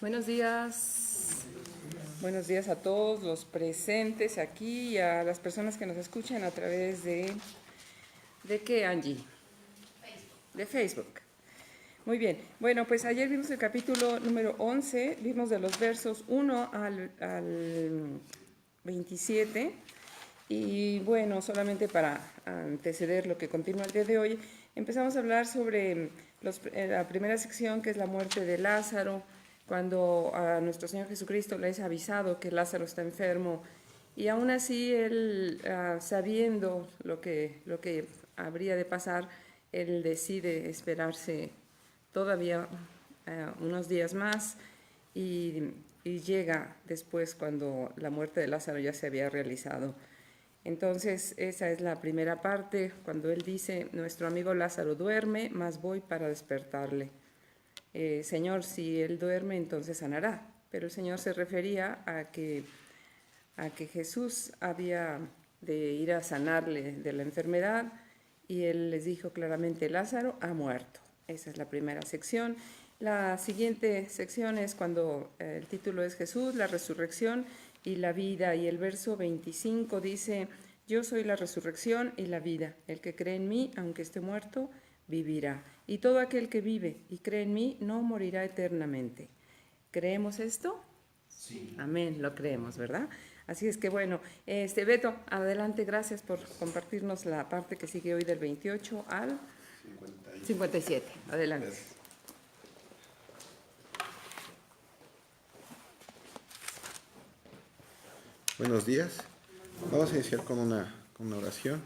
Buenos días. Buenos días a todos los presentes aquí y a las personas que nos escuchan a través ¿de qué, Angie? De Facebook. Muy bien. Bueno, pues ayer vimos el capítulo número 11, vimos de los versos 1 al 27. Y bueno, solamente para anteceder lo que continúa el día de hoy, empezamos a hablar sobre la primera sección, que es la muerte de Lázaro, cuando a nuestro Señor Jesucristo le es avisado que Lázaro está enfermo, y aún así él, sabiendo lo que habría de pasar, él decide esperarse todavía unos días más y llega después cuando la muerte de Lázaro ya se había realizado. Entonces, esa es la primera parte, cuando él dice, nuestro amigo Lázaro duerme, mas voy para despertarle. Señor, si él duerme, entonces sanará. Pero el Señor se refería a que Jesús había de ir a sanarle de la enfermedad, y él les dijo claramente, Lázaro ha muerto. Esa es la primera sección. La siguiente sección es cuando el título es Jesús, la resurrección y la vida, y el verso 25 dice, yo soy la resurrección y la vida, el que cree en mí, aunque esté muerto, vivirá, y todo aquel que vive y cree en mí no morirá eternamente. ¿Creemos esto? Sí. Amén, lo creemos, ¿verdad? Así es que bueno, Beto, adelante, gracias por compartirnos la parte que sigue hoy del 28 al 57. Adelante. Gracias. Buenos días. Vamos a iniciar con una oración.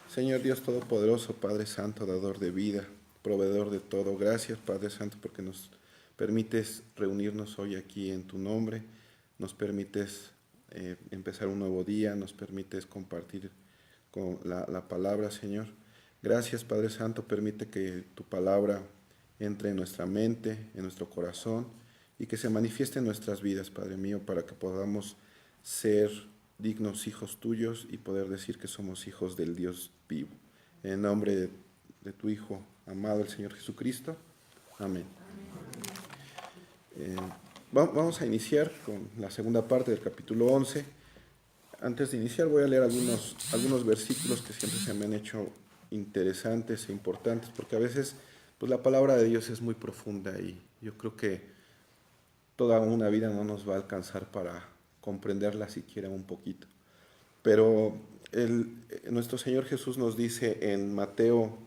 Señor Dios Todopoderoso, Padre Santo, dador de vida, proveedor de todo. Gracias, Padre Santo, porque nos permites reunirnos hoy aquí en tu nombre. Nos permites empezar un nuevo día. Nos permites compartir con la palabra, Señor. Gracias, Padre Santo. Permite que tu palabra entre en nuestra mente, en nuestro corazón, y que se manifieste en nuestras vidas, Padre mío, para que podamos ser dignos hijos tuyos y poder decir que somos hijos del Dios vivo. En el nombre de tu Hijo amado, el Señor Jesucristo. Amén. Vamos a iniciar con la segunda parte del capítulo 11. Antes de iniciar voy a leer algunos versículos que siempre se me han hecho interesantes e importantes, porque a veces pues, la palabra de Dios es muy profunda y yo creo que toda una vida no nos va a alcanzar para comprenderla siquiera un poquito. Pero nuestro Señor Jesús nos dice en Mateo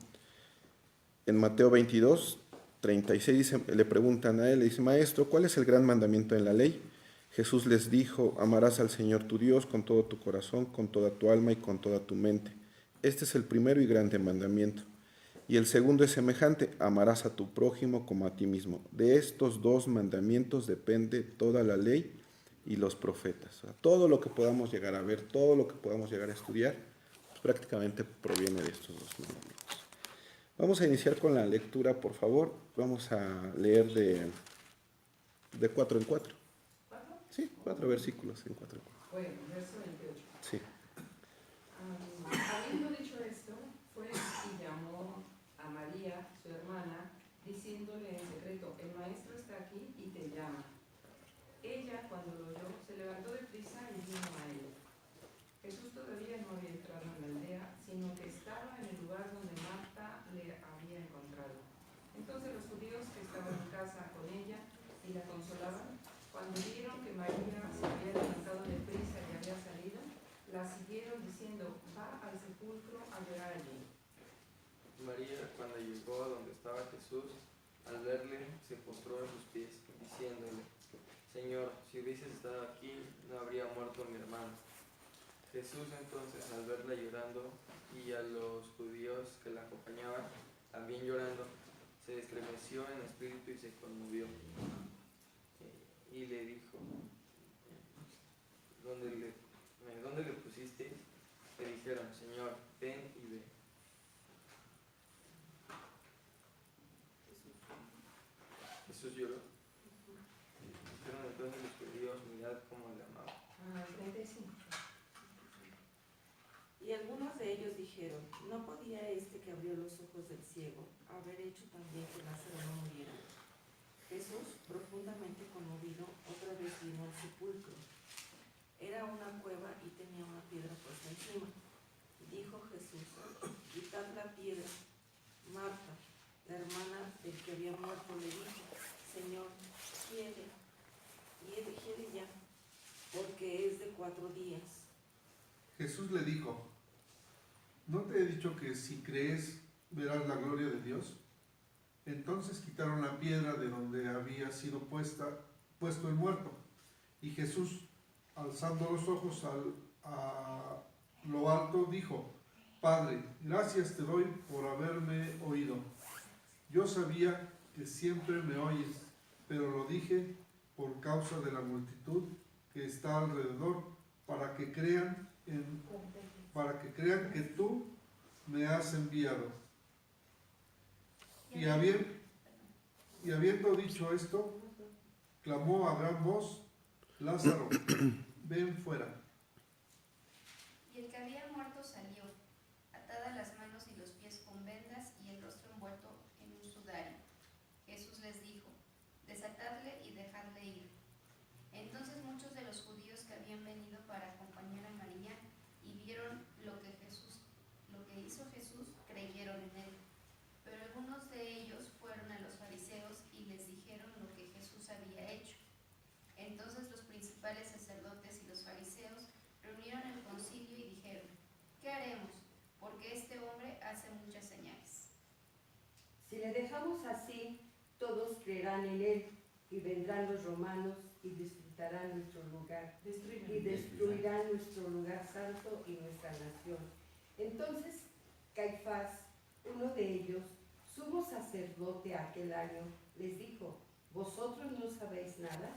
22, 36, dice, le preguntan a él, le dice, Maestro, ¿cuál es el gran mandamiento en la ley? Jesús les dijo, amarás al Señor tu Dios con todo tu corazón, con toda tu alma y con toda tu mente. Este es el primero y grande mandamiento. Y el segundo es semejante, amarás a tu prójimo como a ti mismo. De estos dos mandamientos depende toda la ley y los profetas. O sea, todo lo que podamos llegar a ver, todo lo que podamos llegar a estudiar, pues prácticamente proviene de estos dos mandamientos. Vamos a iniciar con la lectura, por favor. Vamos a leer de 4 en 4. Sí, 4 versículos en 4 en 4. Bueno, verso 28. Sí. Habiendo dicho esto, fue y llamó a María, su hermana, diciéndole en secreto, el maestro está aquí y te llama. Ella, cuando lo oyó, se levantó deprisa y vino a él. Jesús todavía no había entrado en la aldea, sino que estaba en el lugar donde Marta le había encontrado. Entonces los judíos que estaban en casa con ella y la consolaban, cuando vieron que María se había levantado deprisa y había salido, la siguieron diciendo, va al sepulcro a llorar allí. María, cuando llegó a donde estaba Jesús, al verle, se postró a sus pies, diciéndole, Señor, si hubieses estado aquí, no habría muerto mi hermano. Jesús entonces, al verla llorando, y a los judíos que la acompañaban, también llorando, se estremeció en espíritu y se conmovió. Y le dijo, ¿dónde le pusiste? Le dijeron, Señor, ven y ve. Jesús lloró. Dijeron entonces los judíos, mirad cómo le amaba. 35. Y algunos de ellos dijeron, ¿no podía este que abrió los ojos del ciego haber hecho también que Lázaro no muriera? Jesús, profundamente conmovido, vino al sepulcro. Era una cueva y tenía una piedra puesta encima. Dijo Jesús: quitad la piedra. Marta, la hermana del que había muerto, le dijo: Señor, quiere ya, porque es de 4 días. Jesús le dijo: ¿no te he dicho que si crees verás la gloria de Dios? Entonces quitaron la piedra de donde había sido puesto el muerto. Y Jesús, alzando los ojos a lo alto, dijo: Padre, gracias te doy por haberme oído. Yo sabía que siempre me oyes, pero lo dije por causa de la multitud que está alrededor, para que crean que tú me has enviado. Y habiendo dicho esto, clamó a gran voz: Lázaro, ven fuera. Y el que había muerto salió, atadas las manos y los pies con vendas y el rostro envuelto en un sudario. Jesús les dijo: desatadle y dejadle ir. Entonces muchos de los judíos que habían venido para acompañar a María y vieron lo que hizo Jesús, creyeron en él. Pero algunos de ellos fueron a los fariseos y les dijeron lo que Jesús había hecho. Entonces los principales sacerdotes y los fariseos reunieron el concilio y dijeron: ¿qué haremos? Porque este hombre hace muchas señales. Si le dejamos así, todos creerán en él, y vendrán los romanos y disputarán nuestro lugar, y destruirán nuestro lugar santo y nuestra nación. Entonces Caifás, uno de ellos, sumo sacerdote aquel año, les dijo: ¿vosotros no sabéis nada?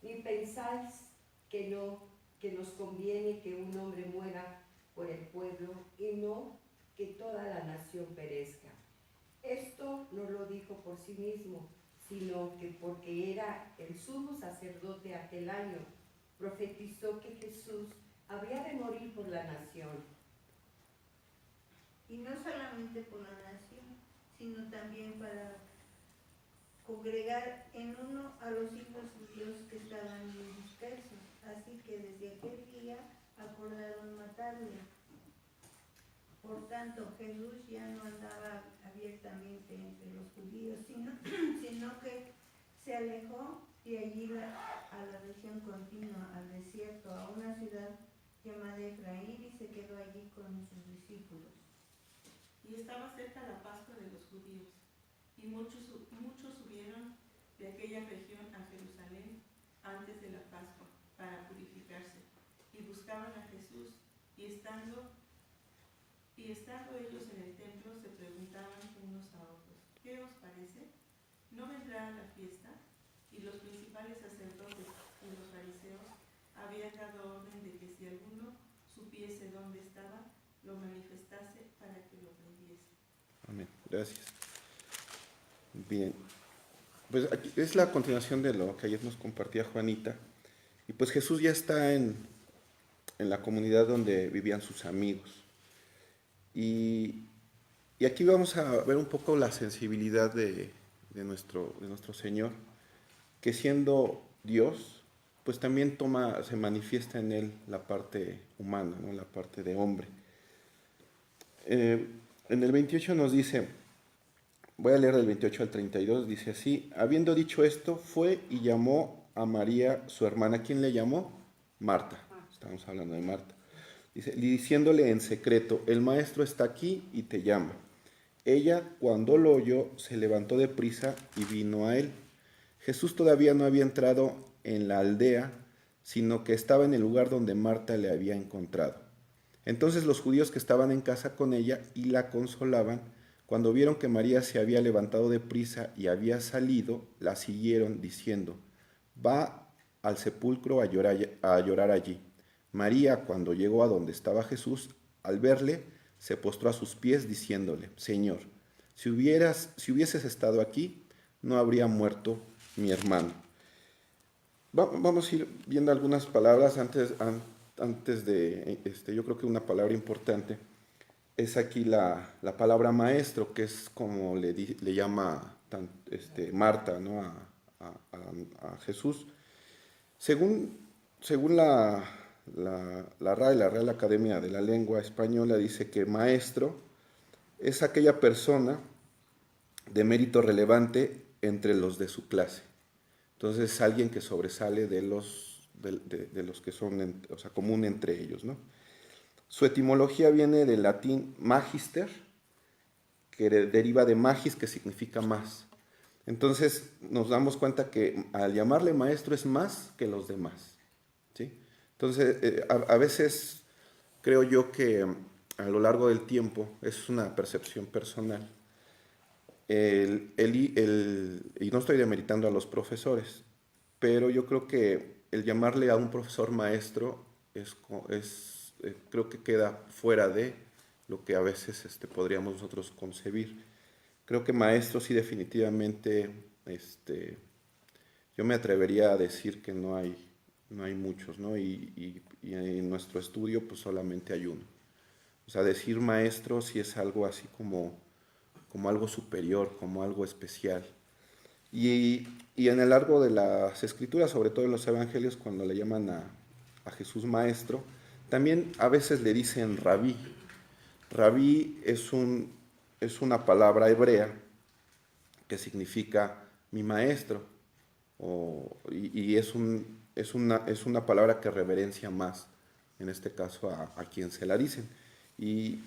¿Ni pensáis que nos conviene que un hombre muera por el pueblo y no que toda la nación perezca? Esto no lo dijo por sí mismo, sino que porque era el sumo sacerdote aquel año, profetizó que Jesús había de morir por la nación. Y no solamente por la nación, sino también para congregar en uno a los hijos judíos que estaban dispersos. Así que desde aquel día acordaron matarle. Por tanto, Jesús ya no andaba abiertamente entre los judíos, sino que se alejó de allí a la región continua, al desierto, a una ciudad llamada Efraín, y se quedó allí con sus discípulos. Y estaba cerca la Pascua de los judíos, y muchos subieron de aquella región a Jerusalén antes de la Pascua para purificarse, y buscaban a Jesús, y estando ellos en el templo, se preguntaban unos a otros: ¿qué os parece? ¿No vendrá a la fiesta? Y los principales sacerdotes y los fariseos habían dado orden de que si alguno supiese dónde estaba, lo manifestase para que lo prendiese. Amén. Gracias. Bien. Pues aquí es la continuación de lo que ayer nos compartía Juanita. Y pues Jesús ya está en la comunidad donde vivían sus amigos. Y aquí vamos a ver un poco la sensibilidad de nuestro Señor, que siendo Dios, pues también se manifiesta en él la parte humana, ¿no? La parte de hombre. En el 28 nos dice, voy a leer del 28 al 32, dice así: habiendo dicho esto, fue y llamó a María, su hermana. ¿Quién le llamó? Marta. Estamos hablando de Marta. Dice, diciéndole en secreto: el maestro está aquí y te llama. Ella, cuando lo oyó, se levantó de prisa y vino a él. Jesús todavía no había entrado en la aldea, sino que estaba en el lugar donde Marta le había encontrado. Entonces los judíos que estaban en casa con ella y la consolaban, cuando vieron que María se había levantado de prisa y había salido, la siguieron diciendo: va al sepulcro a llorar allí. María, cuando llegó a donde estaba Jesús, al verle, se postró a sus pies diciéndole: Señor, si hubieses estado aquí, no habría muerto mi hermano. Vamos a ir viendo algunas palabras antes de, yo creo que una palabra importante es aquí la palabra maestro, que es como le llama Marta, ¿no? a Jesús. Según la RAE, la Real Academia de la Lengua Española, dice que maestro es aquella persona de mérito relevante entre los de su clase. Entonces es alguien que sobresale de los que son, o sea, común entre ellos, ¿no? Su etimología viene del latín magister, que deriva de magis, que significa más. Entonces nos damos cuenta que al llamarle maestro es más que los demás, ¿sí? Entonces a veces creo yo que a lo largo del tiempo, es una percepción personal, y no estoy demeritando a los profesores, pero yo creo que el llamarle a un profesor maestro creo que queda fuera de lo que a veces podríamos nosotros concebir. Creo que maestros sí definitivamente, yo me atrevería a decir que no hay muchos, ¿no? Y en nuestro estudio pues solamente hay uno. O sea, decir maestro sí es algo así como algo superior, como algo especial. Y en el largo de las escrituras, sobre todo en los evangelios, cuando le llaman a Jesús maestro, también a veces le dicen rabí. Rabí es una palabra hebrea que significa mi maestro, y es una palabra que reverencia más, en este caso, a quien se la dicen. Y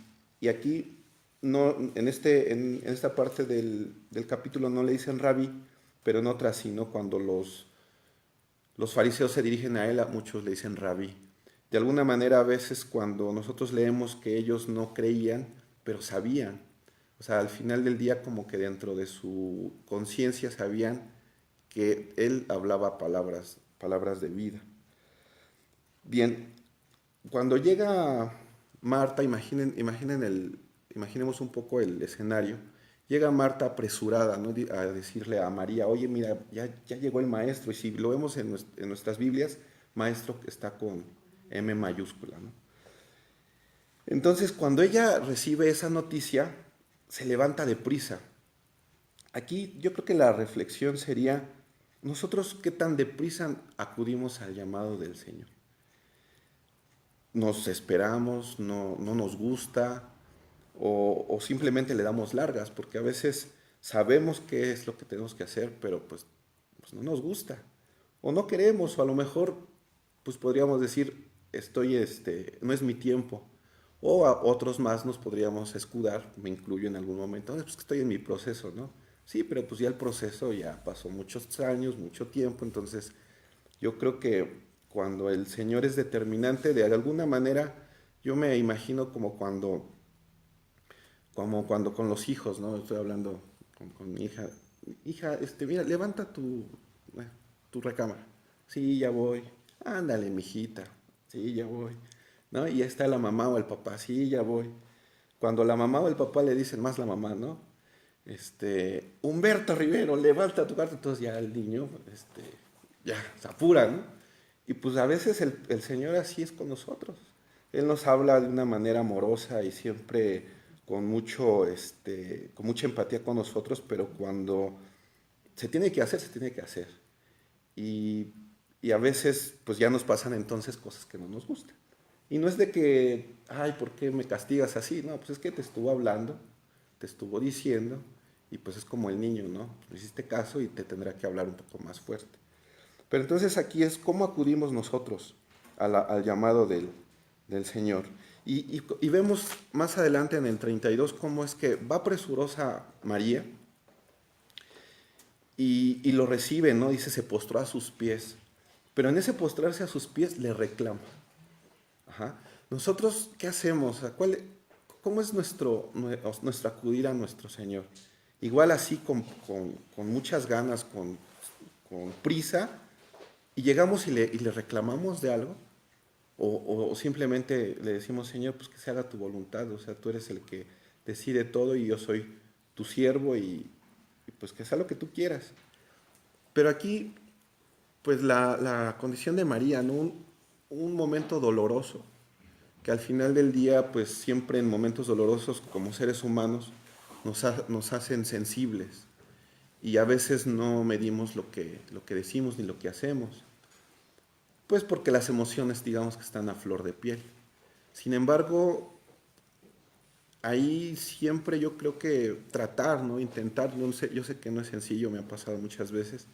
aquí, no, en esta parte del capítulo no le dicen rabí, pero en otras sí, ¿no? Cuando los fariseos se dirigen a él, a muchos le dicen rabí. De alguna manera, a veces cuando nosotros leemos que ellos no creían, pero sabían, o sea, al final del día como que dentro de su conciencia sabían que él hablaba palabras de vida. Bien, cuando llega Marta, imaginemos un poco el escenario. Llega Marta apresurada, ¿no?, a decirle a María, oye, mira, ya llegó el maestro, y si lo vemos en nuestras Biblias, maestro está con M mayúscula, ¿no? Entonces, cuando ella recibe esa noticia, se levanta deprisa. Aquí yo creo que la reflexión sería, nosotros qué tan deprisa acudimos al llamado del Señor. Nos esperamos, no nos gusta, o simplemente le damos largas, porque a veces sabemos qué es lo que tenemos que hacer, pero pues no nos gusta, o no queremos, o a lo mejor pues podríamos decir, no es mi tiempo, o a otros más nos podríamos escudar, me incluyo en algún momento, pues que estoy en mi proceso, ¿no? Sí, pero pues ya el proceso ya pasó muchos años, mucho tiempo, entonces yo creo que cuando el Señor es determinante, de alguna manera, yo me imagino como cuando con los hijos, ¿no? Estoy hablando con mi hija. Hija, mira, levanta tu recámara. Sí, ya voy. Ándale, mijita. Sí, ya voy. ¿No? Y ya está la mamá o el papá. Sí, ya voy. Cuando la mamá o el papá le dicen, más la mamá, ¿no? Humberto Rivero, levanta tu carta. Entonces ya el niño, ya se apura, ¿no? Y pues a veces el Señor así es con nosotros. Él nos habla de una manera amorosa y siempre con mucha empatía con nosotros, pero cuando se tiene que hacer, se tiene que hacer. Y a veces pues ya nos pasan entonces cosas que no nos gustan. Y no es de que, ay, ¿por qué me castigas así? No, pues es que te estuvo hablando, te estuvo diciendo, y pues es como el niño, ¿no? Le hiciste caso y te tendrá que hablar un poco más fuerte. Pero entonces aquí es cómo acudimos nosotros al llamado del Señor. Y vemos más adelante en el 32 cómo es que va presurosa María y lo recibe, ¿no? Dice, se postró a sus pies. Pero en ese postrarse a sus pies le reclama. Ajá. Nosotros, ¿qué hacemos? ¿Cómo es nuestro acudir a nuestro Señor? Igual así, con muchas ganas, con prisa, y llegamos y le reclamamos de algo. O simplemente le decimos, Señor, pues que se haga tu voluntad, o sea, tú eres el que decide todo y yo soy tu siervo y pues que sea lo que tú quieras. Pero aquí, pues la condición de María, ¿no? Un momento doloroso, que al final del día, pues siempre en momentos dolorosos como seres humanos nos hacen sensibles y a veces no medimos lo que decimos ni lo que hacemos. pues porque las emociones, digamos, que están a flor de piel. Sin embargo, ahí siempre yo creo que tratar, ¿no? Intentar, yo sé que no es sencillo, me ha pasado muchas veces,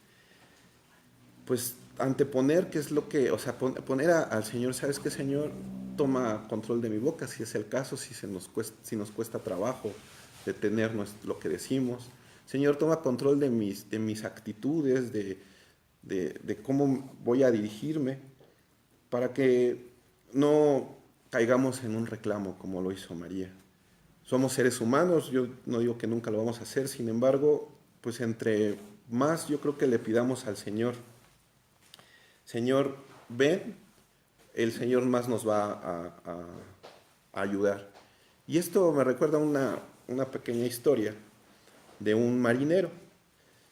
pues anteponer qué es lo que, o sea, poner al Señor, ¿sabes qué, Señor? Toma control de mi boca, si es el caso, si nos cuesta trabajo detener lo que decimos. Señor, toma control de mis actitudes, de cómo voy a dirigirme, para que no caigamos en un reclamo como lo hizo María. Somos seres humanos, yo no digo que nunca lo vamos a hacer, sin embargo, pues entre más yo creo que le pidamos al Señor, Señor, ven, el Señor más nos va a ayudar. Y esto me recuerda una pequeña historia de un marinero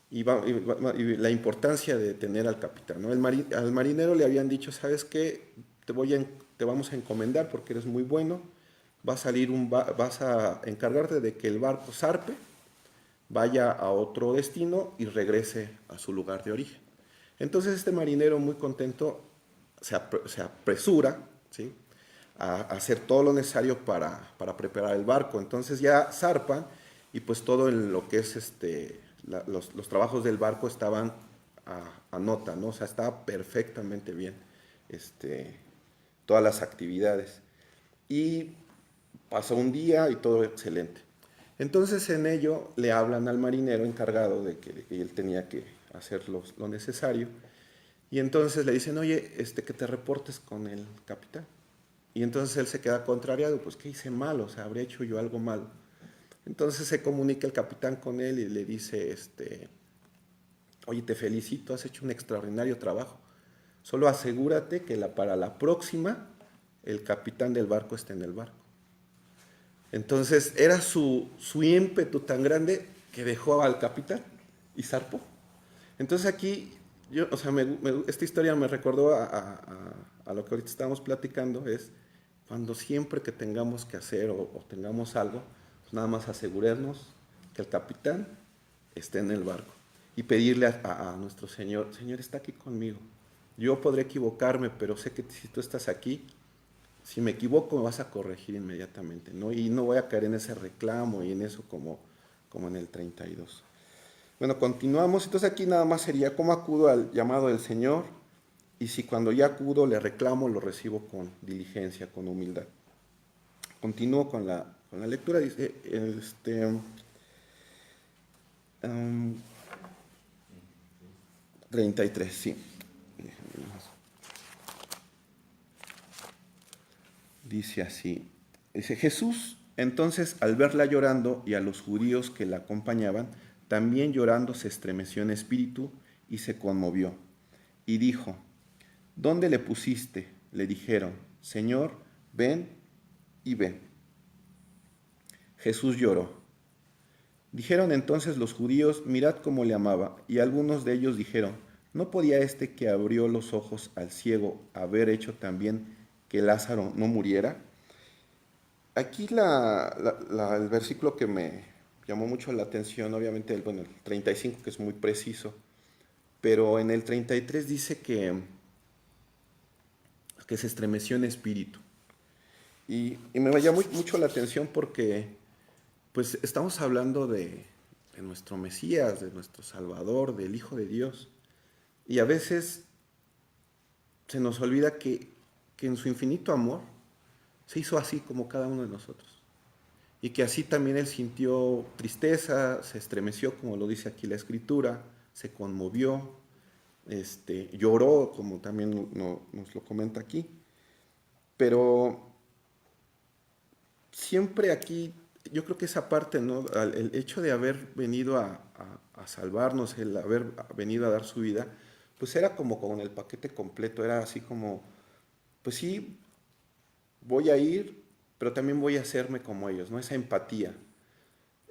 y la importancia de tener al capitán, ¿no? Al marinero le habían dicho, ¿sabes qué? Te vamos a encomendar porque eres muy bueno, vas a encargarte de que el barco zarpe, vaya a otro destino y regrese a su lugar de origen. Entonces este marinero muy contento se apresura, ¿sí?, a hacer todo lo necesario para preparar el barco. Entonces ya zarpan y pues todo en lo que es los trabajos del barco estaban a nota, ¿no? O sea, estaba perfectamente bien todas las actividades. Y pasó un día y todo excelente. Entonces en ello le hablan al marinero encargado de que él tenía que hacer lo necesario. Y entonces le dicen, oye, que te reportes con el capitán. Y entonces él se queda contrariado, pues ¿qué hice mal? O sea, ¿habría hecho yo algo malo? Entonces se comunica el capitán con él y le dice, oye, te felicito, has hecho un extraordinario trabajo. Solo asegúrate que para la próxima el capitán del barco esté en el barco. Entonces era su ímpetu tan grande que dejó al capitán y zarpó. Entonces aquí, esta historia me recordó a lo que ahorita estábamos platicando, es cuando siempre que tengamos que hacer o tengamos algo, pues nada más asegurarnos que el capitán esté en el barco y pedirle a nuestro Señor, Señor, está aquí conmigo. Yo podré equivocarme, pero sé que si tú estás aquí, si me equivoco me vas a corregir inmediatamente, ¿no? Y no voy a caer en ese reclamo y en eso como en el 32. Bueno, continuamos. Entonces aquí nada más sería cómo acudo al llamado del Señor y si cuando ya acudo le reclamo, lo recibo con diligencia, con humildad. Continúo con la lectura. Dice, 33, sí. Dice así, dice, Jesús entonces al verla llorando y a los judíos que la acompañaban, también llorando se estremeció en espíritu y se conmovió. Y dijo, ¿dónde le pusiste? Le dijeron, Señor, ven y ve. Jesús lloró. Dijeron entonces los judíos, mirad cómo le amaba. Y algunos de ellos dijeron, ¿no podía este que abrió los ojos al ciego haber hecho también que Lázaro no muriera? Aquí el versículo que me llamó mucho la atención, obviamente el 35, que es muy preciso, pero en el 33 dice que se estremeció en espíritu. Y me llamó mucho la atención porque pues estamos hablando de nuestro Mesías, de nuestro Salvador, del Hijo de Dios. Y a veces se nos olvida que en su infinito amor se hizo así como cada uno de nosotros. Y que así también él sintió tristeza, se estremeció, como lo dice aquí la Escritura, se conmovió, lloró, como también nos lo comenta aquí. Pero siempre aquí, yo creo que esa parte, ¿no?, el hecho de haber venido a salvarnos, el haber venido a dar su vida, pues era como con el paquete completo, era así como, pues sí, voy a ir, pero también voy a hacerme como ellos, ¿no? Esa empatía.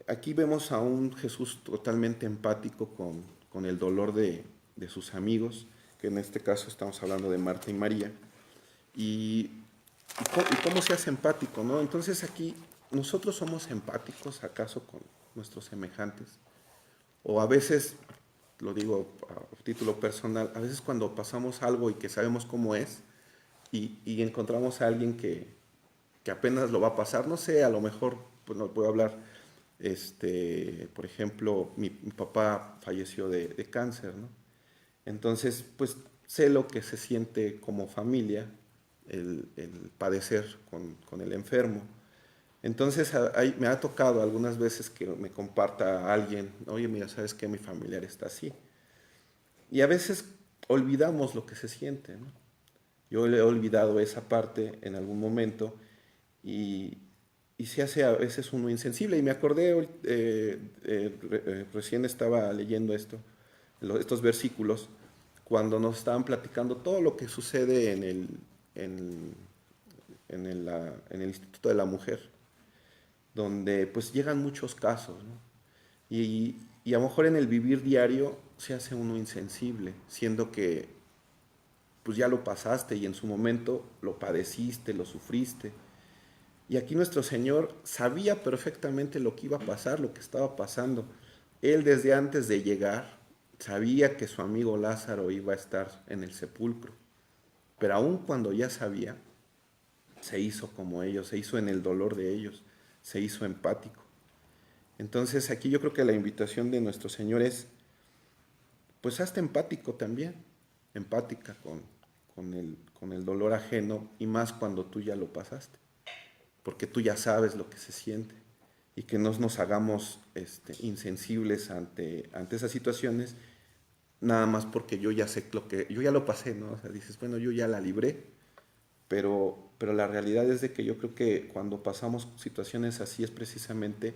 Aquí vemos a un Jesús totalmente empático con el dolor de sus amigos, que en este caso estamos hablando de Marta y María, y cómo se hace empático, ¿no? Entonces aquí, ¿nosotros somos empáticos acaso con nuestros semejantes? O a veces lo digo a título personal, a veces cuando pasamos algo y que sabemos cómo es y encontramos a alguien que apenas lo va a pasar, no sé, a lo mejor, pues no puedo hablar, por ejemplo, mi papá falleció de cáncer, ¿no? Entonces, pues sé lo que se siente como familia, el padecer con el enfermo. Entonces me ha tocado algunas veces que me comparta a alguien, oye, mira, ¿sabes qué? Mi familiar está así. Y a veces olvidamos lo que se siente, ¿no? Yo le he olvidado esa parte en algún momento y se hace a veces uno insensible. Y me acordé, recién estaba leyendo estos versículos, cuando nos estaban platicando todo lo que sucede en el Instituto de la Mujer, donde pues llegan muchos casos, ¿no? Y a lo mejor en el vivir diario se hace uno insensible, siendo que pues ya lo pasaste y en su momento lo padeciste, lo sufriste. Y aquí nuestro Señor sabía perfectamente lo que iba a pasar, lo que estaba pasando. Él desde antes de llegar sabía que su amigo Lázaro iba a estar en el sepulcro. Pero aun cuando ya sabía, se hizo como ellos, se hizo en el dolor de ellos, se hizo empático. Entonces aquí yo creo que la invitación de nuestro Señor es, pues hazte empático también, empática con el dolor ajeno, y más cuando tú ya lo pasaste, porque tú ya sabes lo que se siente, y que no nos hagamos insensibles ante esas situaciones, nada más porque yo ya sé yo ya lo pasé, ¿no? O sea, dices, bueno, yo ya la libré, pero la realidad es de que yo creo que cuando pasamos situaciones así es precisamente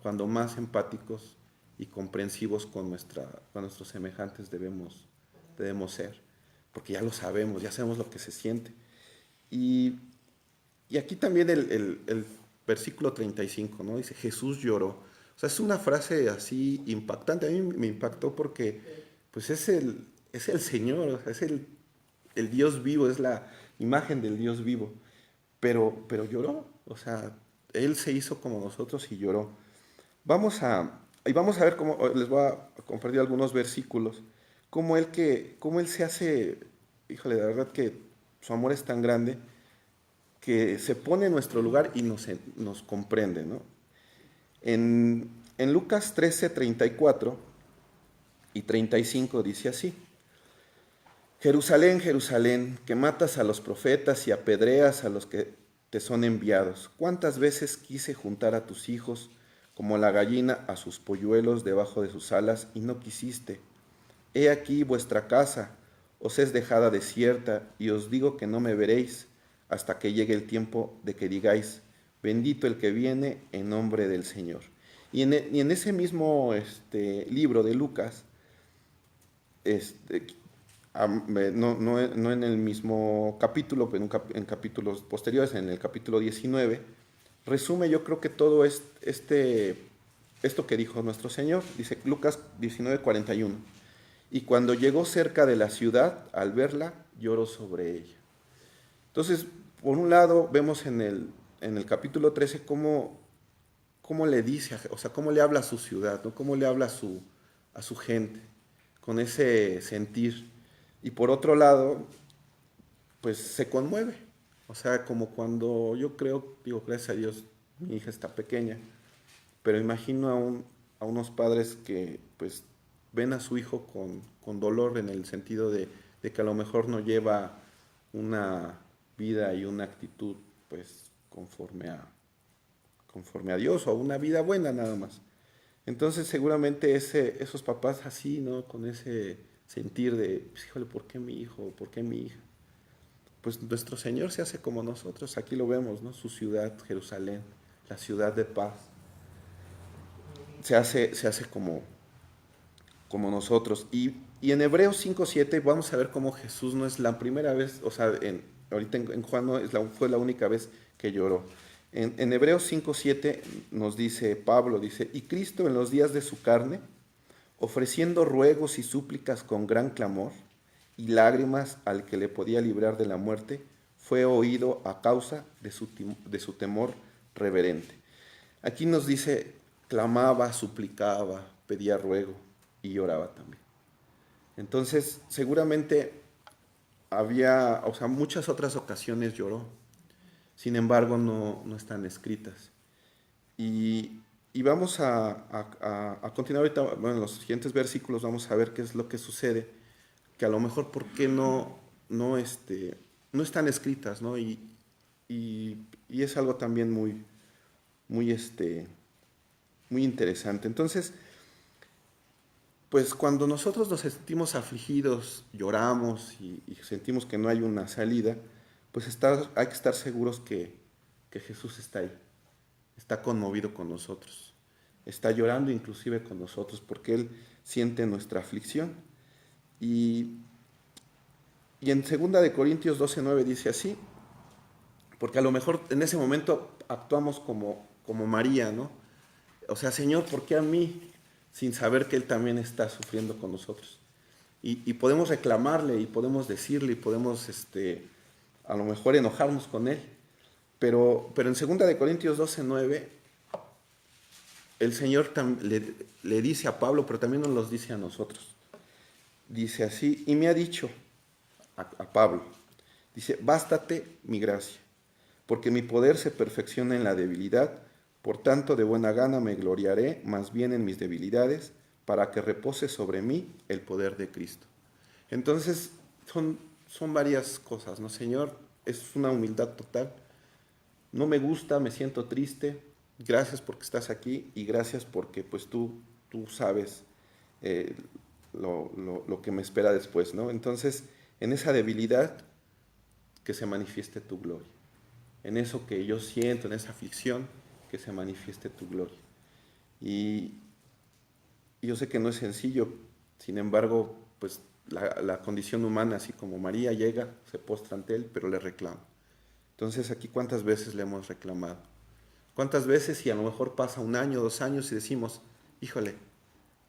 cuando más empáticos y comprensivos con nuestros semejantes debemos ser, porque ya lo sabemos, ya sabemos lo que se siente. Y aquí también el versículo 35, ¿no? Dice, Jesús lloró. O sea, es una frase así impactante. A mí me impactó porque pues es el Señor, o sea, es el Dios vivo, es la imagen del Dios vivo. Pero lloró, o sea, Él se hizo como nosotros y lloró. Vamos a ver cómo, les voy a compartir algunos versículos, cómo Él se hace, híjole, de verdad que su amor es tan grande que se pone en nuestro lugar y nos comprende, ¿no? En Lucas 13, 34 y 35 dice así: Jerusalén, Jerusalén, que matas a los profetas y apedreas a los que te son enviados. ¿Cuántas veces quise juntar a tus hijos como la gallina a sus polluelos debajo de sus alas y no quisiste? He aquí vuestra casa os es dejada desierta y os digo que no me veréis hasta que llegue el tiempo de que digáis, bendito el que viene en nombre del Señor. Y en ese mismo libro de Lucas, no en el mismo capítulo, pero en capítulos posteriores, en el capítulo 19, resume yo creo que todo esto que dijo nuestro Señor. Dice Lucas 19, 41. Y cuando llegó cerca de la ciudad, al verla, lloró sobre ella. Entonces, por un lado, vemos en el capítulo 13 cómo le dice, o sea, cómo le habla a su ciudad, ¿no? Cómo le habla a su gente, con ese sentir. Y por otro lado, pues se conmueve. O sea, como cuando yo creo, digo, gracias a Dios, mi hija está pequeña, pero imagino a unos padres que pues ven a su hijo con dolor, en el sentido de que a lo mejor no lleva una vida y una actitud pues conforme a Dios, o una vida buena nada más. Entonces seguramente esos papás así, ¿no? Con ese sentir de, pues, híjole, ¿por qué mi hijo? ¿Por qué mi hija? Pues nuestro Señor se hace como nosotros, aquí lo vemos, ¿no? Su ciudad, Jerusalén, la ciudad de paz, se hace como nosotros. Y en Hebreos 5:7 vamos a ver cómo Jesús no es la primera vez, o sea, ahorita en Juan no fue la única vez que lloró. En Hebreos 5:7 nos dice Pablo, dice, y Cristo en los días de su carne, ofreciendo ruegos y súplicas con gran clamor y lágrimas al que le podía librar de la muerte, fue oído a causa de su temor reverente. Aquí nos dice, clamaba, suplicaba, pedía ruego y lloraba también. Entonces, seguramente había, o sea, muchas otras ocasiones lloró. Sin embargo, no están escritas. Y vamos a continuar ahorita, bueno, en los siguientes versículos vamos a ver qué es lo que sucede, que a lo mejor por qué no están escritas, ¿no? Y es algo también muy interesante. Entonces, pues cuando nosotros nos sentimos afligidos, lloramos y sentimos que no hay una salida, pues hay que estar seguros que Jesús está ahí, está conmovido con nosotros, está llorando inclusive con nosotros porque Él siente nuestra aflicción. Y en 2 Corintios 12:9 dice así, porque a lo mejor en ese momento actuamos como María, ¿no? O sea, Señor, ¿por qué a mí? Sin saber que Él también está sufriendo con nosotros. Y podemos reclamarle y podemos decirle y podemos a lo mejor enojarnos con Él. Pero en 2 Corintios 12:9, el Señor le dice a Pablo, pero también nos los dice a nosotros. Dice así, y me ha dicho a Pablo, dice, bástate mi gracia, porque mi poder se perfecciona en la debilidad, por tanto de buena gana me gloriaré más bien en mis debilidades, para que repose sobre mí el poder de Cristo. Entonces, son varias cosas, ¿no, Señor? Es una humildad total. No me gusta, me siento triste. Gracias porque estás aquí y gracias porque pues tú sabes lo que me espera después, ¿no? Entonces, en esa debilidad, que se manifieste tu gloria. En eso que yo siento, en esa aflicción, que se manifieste tu gloria. Y yo sé que no es sencillo, sin embargo, pues la condición humana, así como María llega, se postra ante Él, pero le reclama. Entonces aquí, ¿cuántas veces le hemos reclamado? ¿Cuántas veces, y a lo mejor pasa 1 año, 2 años, y decimos, híjole,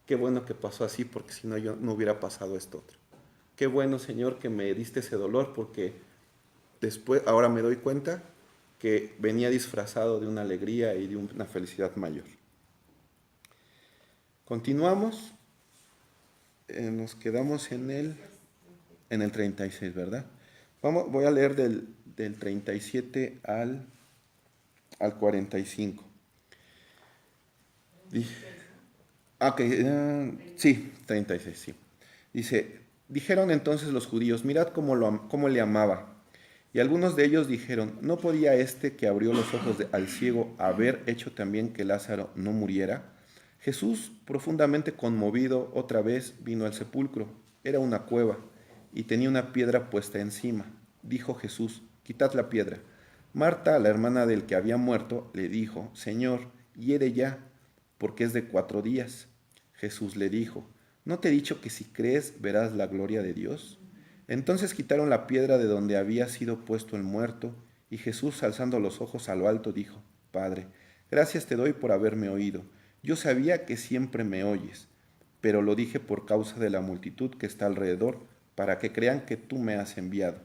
qué bueno que pasó así, porque si no, yo no hubiera pasado esto otro. Qué bueno, Señor, que me diste ese dolor, porque después, ahora me doy cuenta que venía disfrazado de una alegría y de una felicidad mayor. Continuamos, nos quedamos en el 36, ¿verdad? Voy a leer del 37 al 45. Sí, 36, sí. Dice, dijeron entonces los judíos, mirad cómo le amaba. Y algunos de ellos dijeron, ¿no podía este que abrió los ojos al ciego haber hecho también que Lázaro no muriera? Jesús, profundamente conmovido, otra vez vino al sepulcro. Era una cueva y tenía una piedra puesta encima. Dijo Jesús, quitad la piedra. Marta, la hermana del que había muerto, le dijo, Señor, hiere ya, porque es de 4 días. Jesús le dijo, ¿no te he dicho que si crees verás la gloria de Dios? Entonces quitaron la piedra de donde había sido puesto el muerto, y Jesús, alzando los ojos a lo alto, dijo, Padre, gracias te doy por haberme oído. Yo sabía que siempre me oyes, pero lo dije por causa de la multitud que está alrededor, para que crean que tú me has enviado.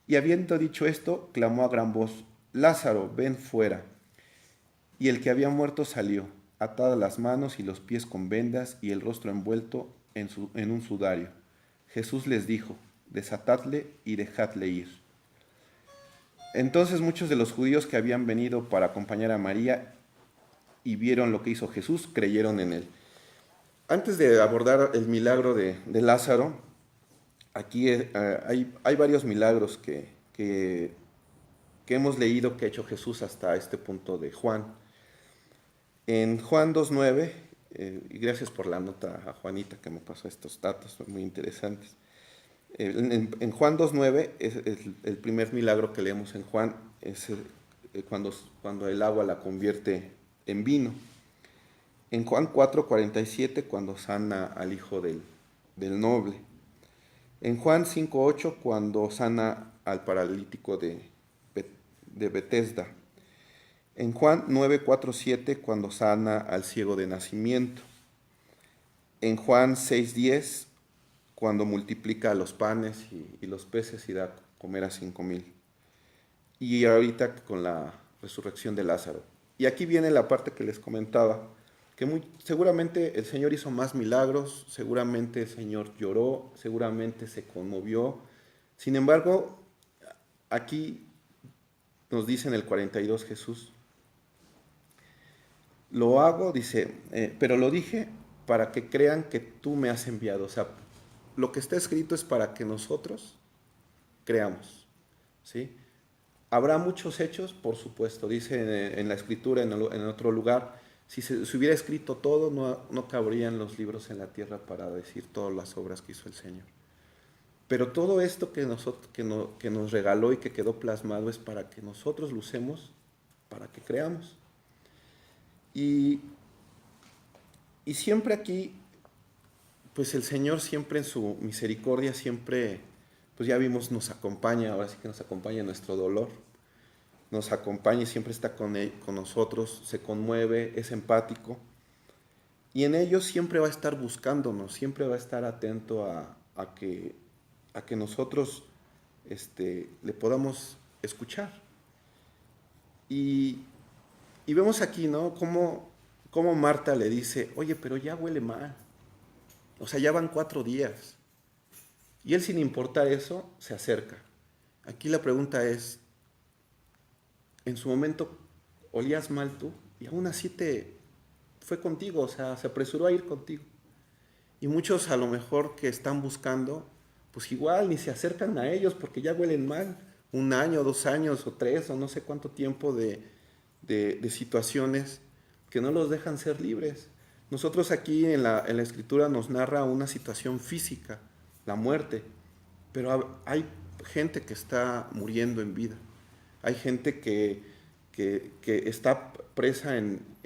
Y habiendo dicho esto, clamó a gran voz, Lázaro, ven fuera. Y el que había muerto salió, atadas las manos y los pies con vendas y el rostro envuelto en un sudario. Jesús les dijo, desatadle y dejadle ir. Entonces muchos de los judíos que habían venido para acompañar a María y vieron lo que hizo Jesús, creyeron en él. Antes de abordar el milagro de Lázaro, aquí hay varios milagros que hemos leído que ha hecho Jesús hasta este punto de Juan. En Juan 2:9, y gracias por la nota a Juanita que me pasó estos datos, son muy interesantes. En Juan 2:9, el primer milagro que leemos en Juan es cuando el agua la convierte en vino. En Juan 4:47, cuando sana al hijo del noble. En Juan 5:8, cuando sana al paralítico de Betesda. En Juan 9:4-7, cuando sana al ciego de nacimiento. En Juan 6:10, cuando multiplica los panes y los peces y da a comer a 5,000. Y ahorita con la resurrección de Lázaro. Y aquí viene la parte que les comentaba, seguramente el Señor hizo más milagros, seguramente el Señor lloró, seguramente se conmovió. Sin embargo, aquí nos dice en el 42 Jesús, lo hago, dice, pero lo dije para que crean que tú me has enviado. O sea, lo que está escrito es para que nosotros creamos, ¿sí? Habrá muchos hechos, por supuesto, dice en la Escritura, en otro lugar, si se hubiera escrito todo, no cabrían los libros en la tierra para decir todas las obras que hizo el Señor. Pero todo esto que nos regaló y que quedó plasmado es para que nosotros lo usemos, para que creamos. Y siempre aquí, pues el Señor siempre en su misericordia, siempre, pues ya vimos, nos acompaña, ahora sí que nos acompaña en nuestro dolor, nos acompaña y siempre está con nosotros, se conmueve, es empático. Y en ello siempre va a estar buscándonos, siempre va a estar atento a que nosotros le podamos escuchar. Y vemos aquí, ¿no? Cómo Marta le dice, oye, pero ya huele mal. O sea, ya van 4 días. Y él, sin importar eso, se acerca. Aquí la pregunta es, en su momento olías mal tú y aún así fue contigo, o sea, se apresuró a ir contigo. Y muchos a lo mejor que están buscando, pues igual ni se acercan a ellos porque ya huelen mal. 1 año, 2 años o 3 o no sé cuánto tiempo de situaciones que no los dejan ser libres. Nosotros aquí en la Escritura nos narra una situación física, la muerte, pero hay gente que está muriendo en vida. Hay gente que está presa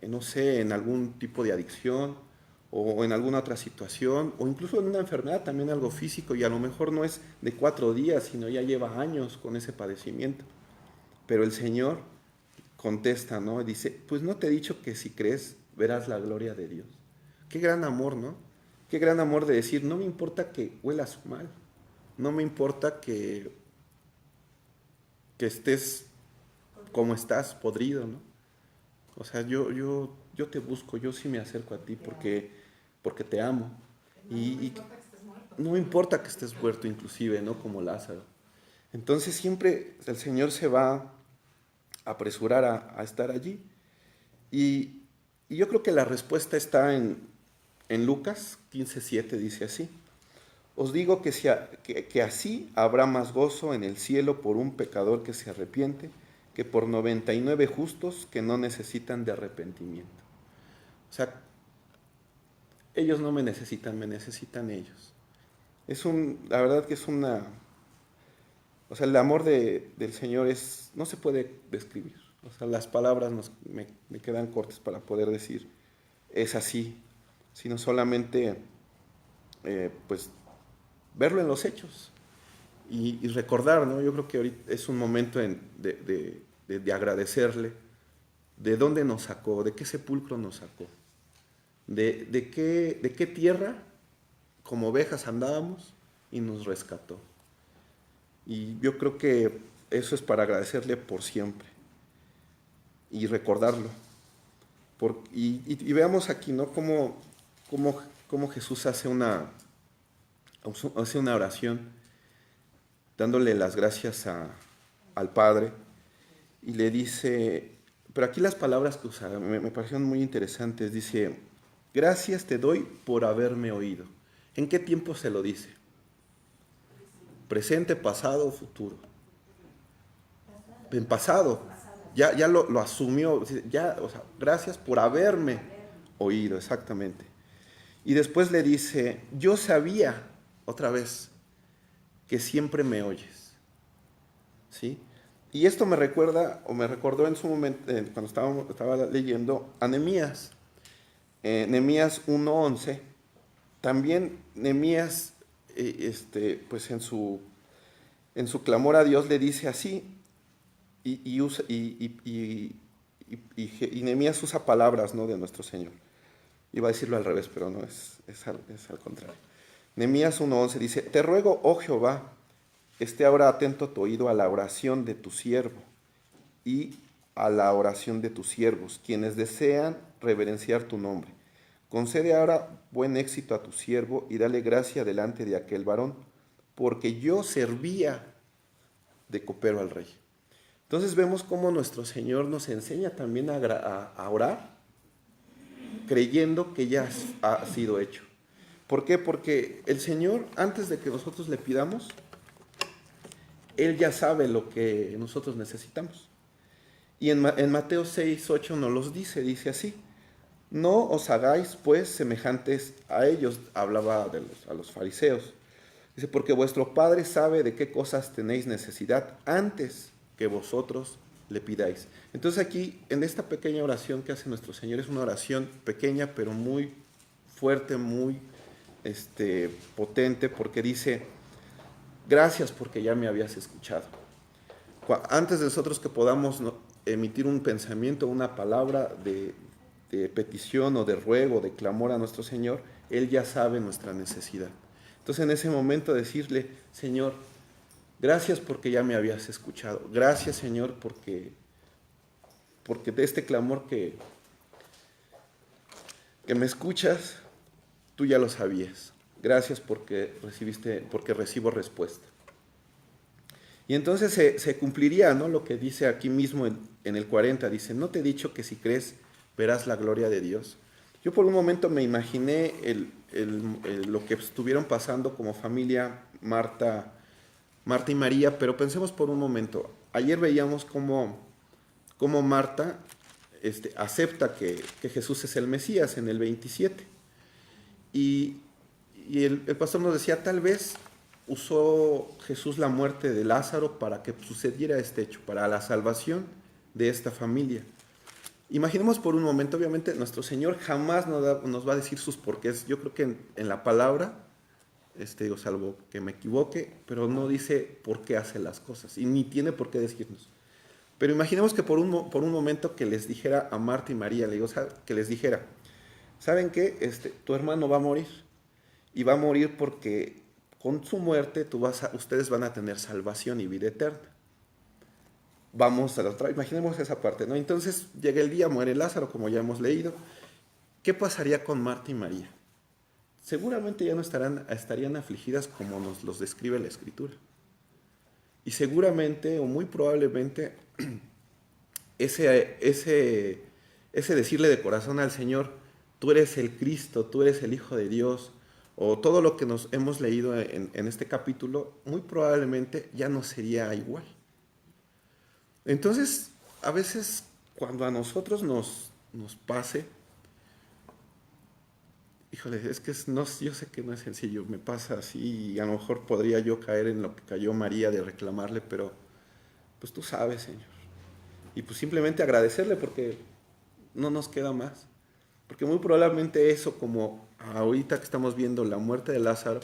no sé, en algún tipo de adicción o en alguna otra situación, o incluso en una enfermedad, también algo físico, y a lo mejor no es de 4 días, sino ya lleva años con ese padecimiento. Pero el Señor contesta, ¿no? Dice, pues no te he dicho que si crees verás la gloria de Dios. Qué gran amor, ¿no? Qué gran amor de decir, no me importa que huelas mal, no me importa que estés como estás, podrido, ¿no? O sea, yo te busco, yo sí me acerco a ti porque te amo. Y no me importa que estés muerto inclusive, ¿no? Como Lázaro. Entonces siempre el Señor se va a apresurar a estar allí. Y yo creo que la respuesta está en Lucas 15:7, dice así. Os digo que así habrá más gozo en el cielo por un pecador que se arrepiente que por 99 justos que no necesitan de arrepentimiento. O sea, ellos no me necesitan, me necesitan ellos. La verdad que es una... O sea, el amor del Señor no se puede describir. O sea, las palabras me quedan cortas para poder decir, es así, sino solamente, pues, verlo en los hechos y recordar, ¿no? Yo creo que ahorita es un momento de agradecerle de dónde nos sacó, de qué sepulcro nos sacó, de qué tierra como ovejas andábamos y nos rescató. Y yo creo que eso es para agradecerle por siempre y recordarlo. Y veamos aquí, ¿no? Cómo Jesús hace una oración dándole las gracias al Padre y le dice, pero aquí las palabras que usa me parecieron muy interesantes. Dice, gracias te doy por haberme oído. ¿En qué tiempo se lo dice? Presente, pasado o futuro. En pasado. Ya lo asumió. Ya, o sea, gracias por haberme oído, exactamente. Y después le dice, yo sabía, otra vez, que siempre me oyes. ¿Sí? Y esto me recordó en su momento, cuando estaba leyendo a Nehemías. Nehemías 1:11. También Nehemías, pues en su clamor a Dios le dice así, y Nehemías usa palabras, ¿no?, de nuestro Señor. Iba a decirlo al revés, pero no, es al contrario. Nehemías 1:11 dice, te ruego, oh Jehová, esté ahora atento tu oído a la oración de tu siervo y a la oración de tus siervos, quienes desean reverenciar tu nombre. concede ahora buen éxito a tu siervo y dale gracia delante de aquel varón, porque yo servía de copero al rey. Entonces vemos cómo nuestro Señor nos enseña también a orar, creyendo que ya ha sido hecho. ¿Por qué? Porque el Señor, antes de que nosotros le pidamos, Él ya sabe lo que nosotros necesitamos. Y en Mateo 6, 8 nos los dice así: no os hagáis pues semejantes a ellos, hablaba a los fariseos. Dice, porque vuestro Padre sabe de qué cosas tenéis necesidad antes que vosotros le pidáis. Entonces aquí, en esta pequeña oración que hace nuestro Señor, es una oración pequeña pero muy fuerte, muy potente, porque dice, gracias porque ya me habías escuchado. Antes de nosotros que podamos emitir un pensamiento, una palabra de petición o de ruego, de clamor a nuestro Señor, Él ya sabe nuestra necesidad. Entonces en ese momento decirle, Señor, gracias porque ya me habías escuchado. Gracias, Señor, porque de este clamor que me escuchas, tú ya lo sabías. Gracias porque recibo respuesta. Y entonces se cumpliría, ¿no?, lo que dice aquí mismo en el 40. Dice, ¿no te he dicho que si crees verás la gloria de Dios? Yo por un momento me imaginé lo que estuvieron pasando como familia Marta y María, pero pensemos por un momento. Ayer veíamos cómo Marta acepta que Jesús es el Mesías en el 27. Y el pastor nos decía, tal vez usó Jesús la muerte de Lázaro para que sucediera este hecho, para la salvación de esta familia. Imaginemos por un momento, obviamente nuestro Señor jamás nos va a decir sus porqués. Yo creo que en la palabra, salvo que me equivoque, pero no dice por qué hace las cosas y ni tiene por qué decirnos. Pero imaginemos que por un momento que les dijera a Marta y María, que les dijera, ¿saben qué? Tu hermano va a morir, y va a morir porque con su muerte ustedes van a tener salvación y vida eterna. Vamos a la otra, imaginemos esa parte, ¿no? Entonces llega el día, muere Lázaro, como ya hemos leído. ¿Qué pasaría con Marta y María? Seguramente ya no estarían afligidas como nos los describe la Escritura. Y seguramente, o muy probablemente, ese decirle de corazón al Señor, tú eres el Cristo, tú eres el Hijo de Dios, o todo lo que nos hemos leído en este capítulo, muy probablemente ya no sería igual. Entonces, a veces cuando a nosotros nos pase, híjole, es que yo sé que no es sencillo, me pasa así y a lo mejor podría yo caer en lo que cayó María de reclamarle, pero pues tú sabes, Señor. Y pues simplemente agradecerle porque no nos queda más. Porque muy probablemente eso, como ahorita que estamos viendo la muerte de Lázaro,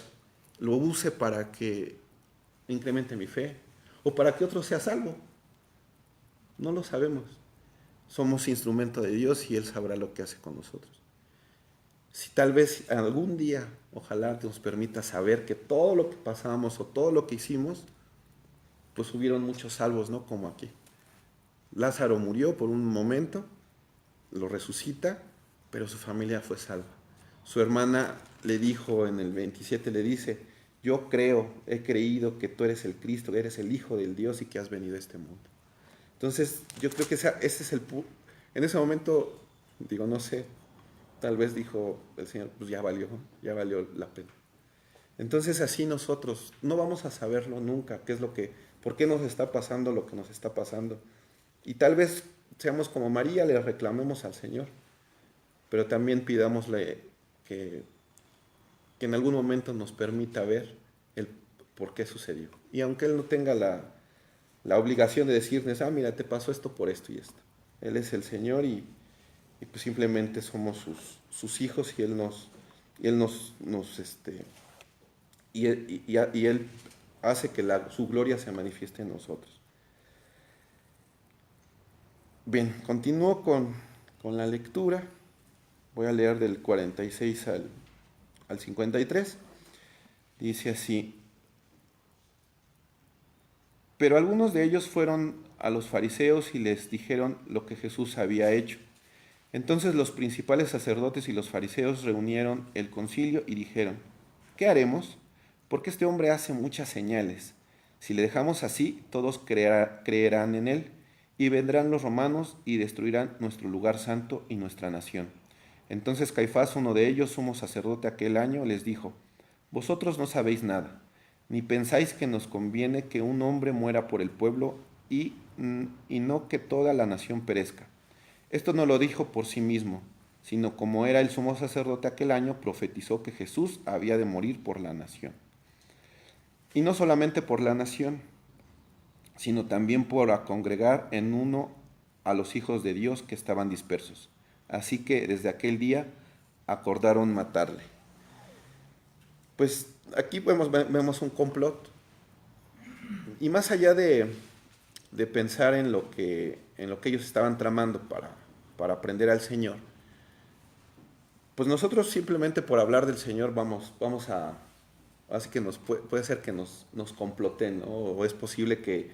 lo use para que incremente mi fe o para que otro sea salvo. No lo sabemos. Somos instrumento de Dios y Él sabrá lo que hace con nosotros. Si tal vez algún día, ojalá nos permita saber que todo lo que pasamos o todo lo que hicimos, pues hubieron muchos salvos, ¿no? Como aquí. Lázaro murió por un momento, lo resucita, pero su familia fue salva. Su hermana le dijo en el 27, le dice, yo he creído que tú eres el Cristo, que eres el Hijo del Dios y que has venido a este mundo. Entonces, yo creo que ese es en ese momento, no sé, tal vez dijo el Señor, pues ya valió la pena. Entonces, así nosotros no vamos a saberlo nunca, por qué nos está pasando lo que nos está pasando. Y tal vez seamos como María, le reclamemos al Señor, pero también pidámosle que en algún momento nos permita ver el por qué sucedió. Y aunque Él no tenga la obligación de decirnos, mira, te pasó esto por esto y esto. Él es el Señor y pues simplemente somos sus hijos y Él Él hace que su gloria se manifieste en nosotros. Bien, continúo con la lectura. Voy a leer del 46 al 53. Dice así: pero algunos de ellos fueron a los fariseos y les dijeron lo que Jesús había hecho. Entonces los principales sacerdotes y los fariseos reunieron el concilio y dijeron: ¿qué haremos? Porque este hombre hace muchas señales. Si le dejamos así, todos creerán en él, y vendrán los romanos y destruirán nuestro lugar santo y nuestra nación. Entonces Caifás, uno de ellos, sumo sacerdote aquel año, les dijo: vosotros no sabéis nada, ni pensáis que nos conviene que un hombre muera por el pueblo y no que toda la nación perezca. Esto no lo dijo por sí mismo, sino como era el sumo sacerdote aquel año, profetizó que Jesús había de morir por la nación. Y no solamente por la nación, sino también por congregar en uno a los hijos de Dios que estaban dispersos. Así que desde aquel día acordaron matarle. Pues aquí vemos un complot. Y más allá de pensar en lo que ellos estaban tramando para prender al Señor, pues nosotros simplemente por hablar del Señor vamos a... Así que puede ser que nos comploten, ¿no? O es posible que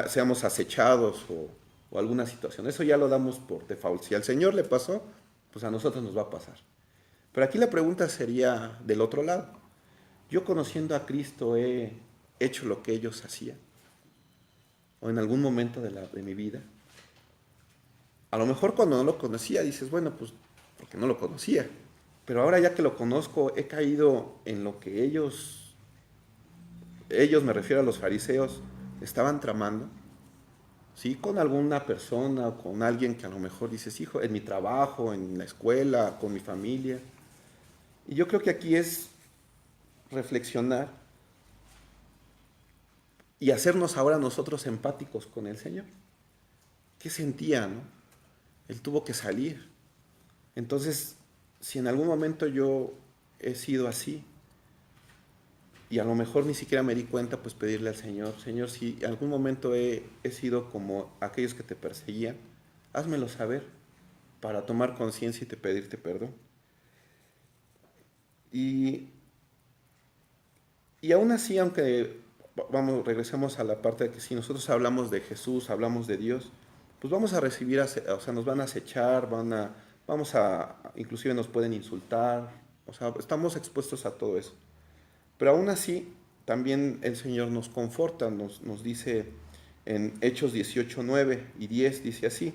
seamos acechados o alguna situación. Eso ya lo damos por default. Si al Señor le pasó, pues a nosotros nos va a pasar. Pero aquí la pregunta sería del otro lado. ¿Yo conociendo a Cristo he hecho lo que ellos hacían? ¿O en algún momento de mi vida? A lo mejor cuando no lo conocía dices, bueno, pues porque no lo conocía. Pero ahora ya que lo conozco, he caído en lo que ellos, me refiero a los fariseos, estaban tramando. ¿Sí? Con alguna persona o con alguien que a lo mejor dices, hijo, en mi trabajo, en la escuela, con mi familia. Y yo creo que aquí es reflexionar y hacernos ahora nosotros empáticos con el Señor. ¿Qué sentía, no? Él tuvo que salir. Entonces, si en algún momento yo he sido así, y a lo mejor ni siquiera me di cuenta, pues pedirle al Señor: Señor, si en algún momento he sido como aquellos que te perseguían, házmelo saber para tomar conciencia y pedirte perdón. Y aún así, aunque regresemos a la parte de que si nosotros hablamos de Jesús, hablamos de Dios, pues vamos a recibir, o sea, nos van a acechar, inclusive nos pueden insultar, o sea, estamos expuestos a todo eso. Pero aún así, también el Señor nos conforta, nos dice en Hechos 18, 9 y 10, dice así: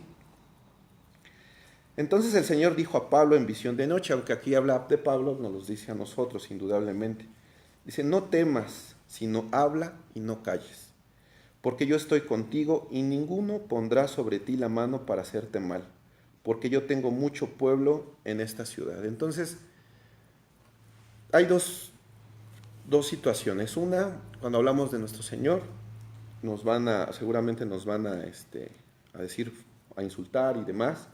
entonces el Señor dijo a Pablo en visión de noche, aunque aquí habla de Pablo, nos los dice a nosotros, indudablemente. Dice: no temas, sino habla y no calles, porque yo estoy contigo y ninguno pondrá sobre ti la mano para hacerte mal, porque yo tengo mucho pueblo en esta ciudad. Entonces, hay dos situaciones. Una, cuando hablamos de nuestro Señor, seguramente nos van a decir, a insultar y demás,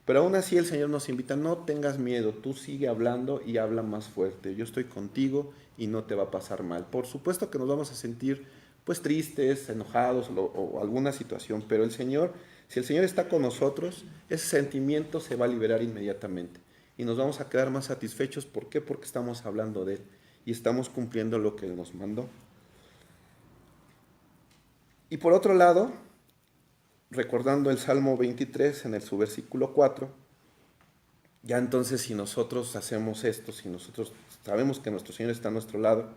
pero aún así el Señor nos invita: no tengas miedo, tú sigue hablando y habla más fuerte, yo estoy contigo y no te va a pasar mal. Por supuesto que nos vamos a sentir pues tristes, enojados o alguna situación, pero si el Señor está con nosotros, ese sentimiento se va a liberar inmediatamente y nos vamos a quedar más satisfechos. ¿Por qué? Porque estamos hablando de Él y estamos cumpliendo lo que Él nos mandó. Y por otro lado, recordando el Salmo 23 en su versículo 4, ya entonces si nosotros hacemos esto, si nosotros sabemos que nuestro Señor está a nuestro lado,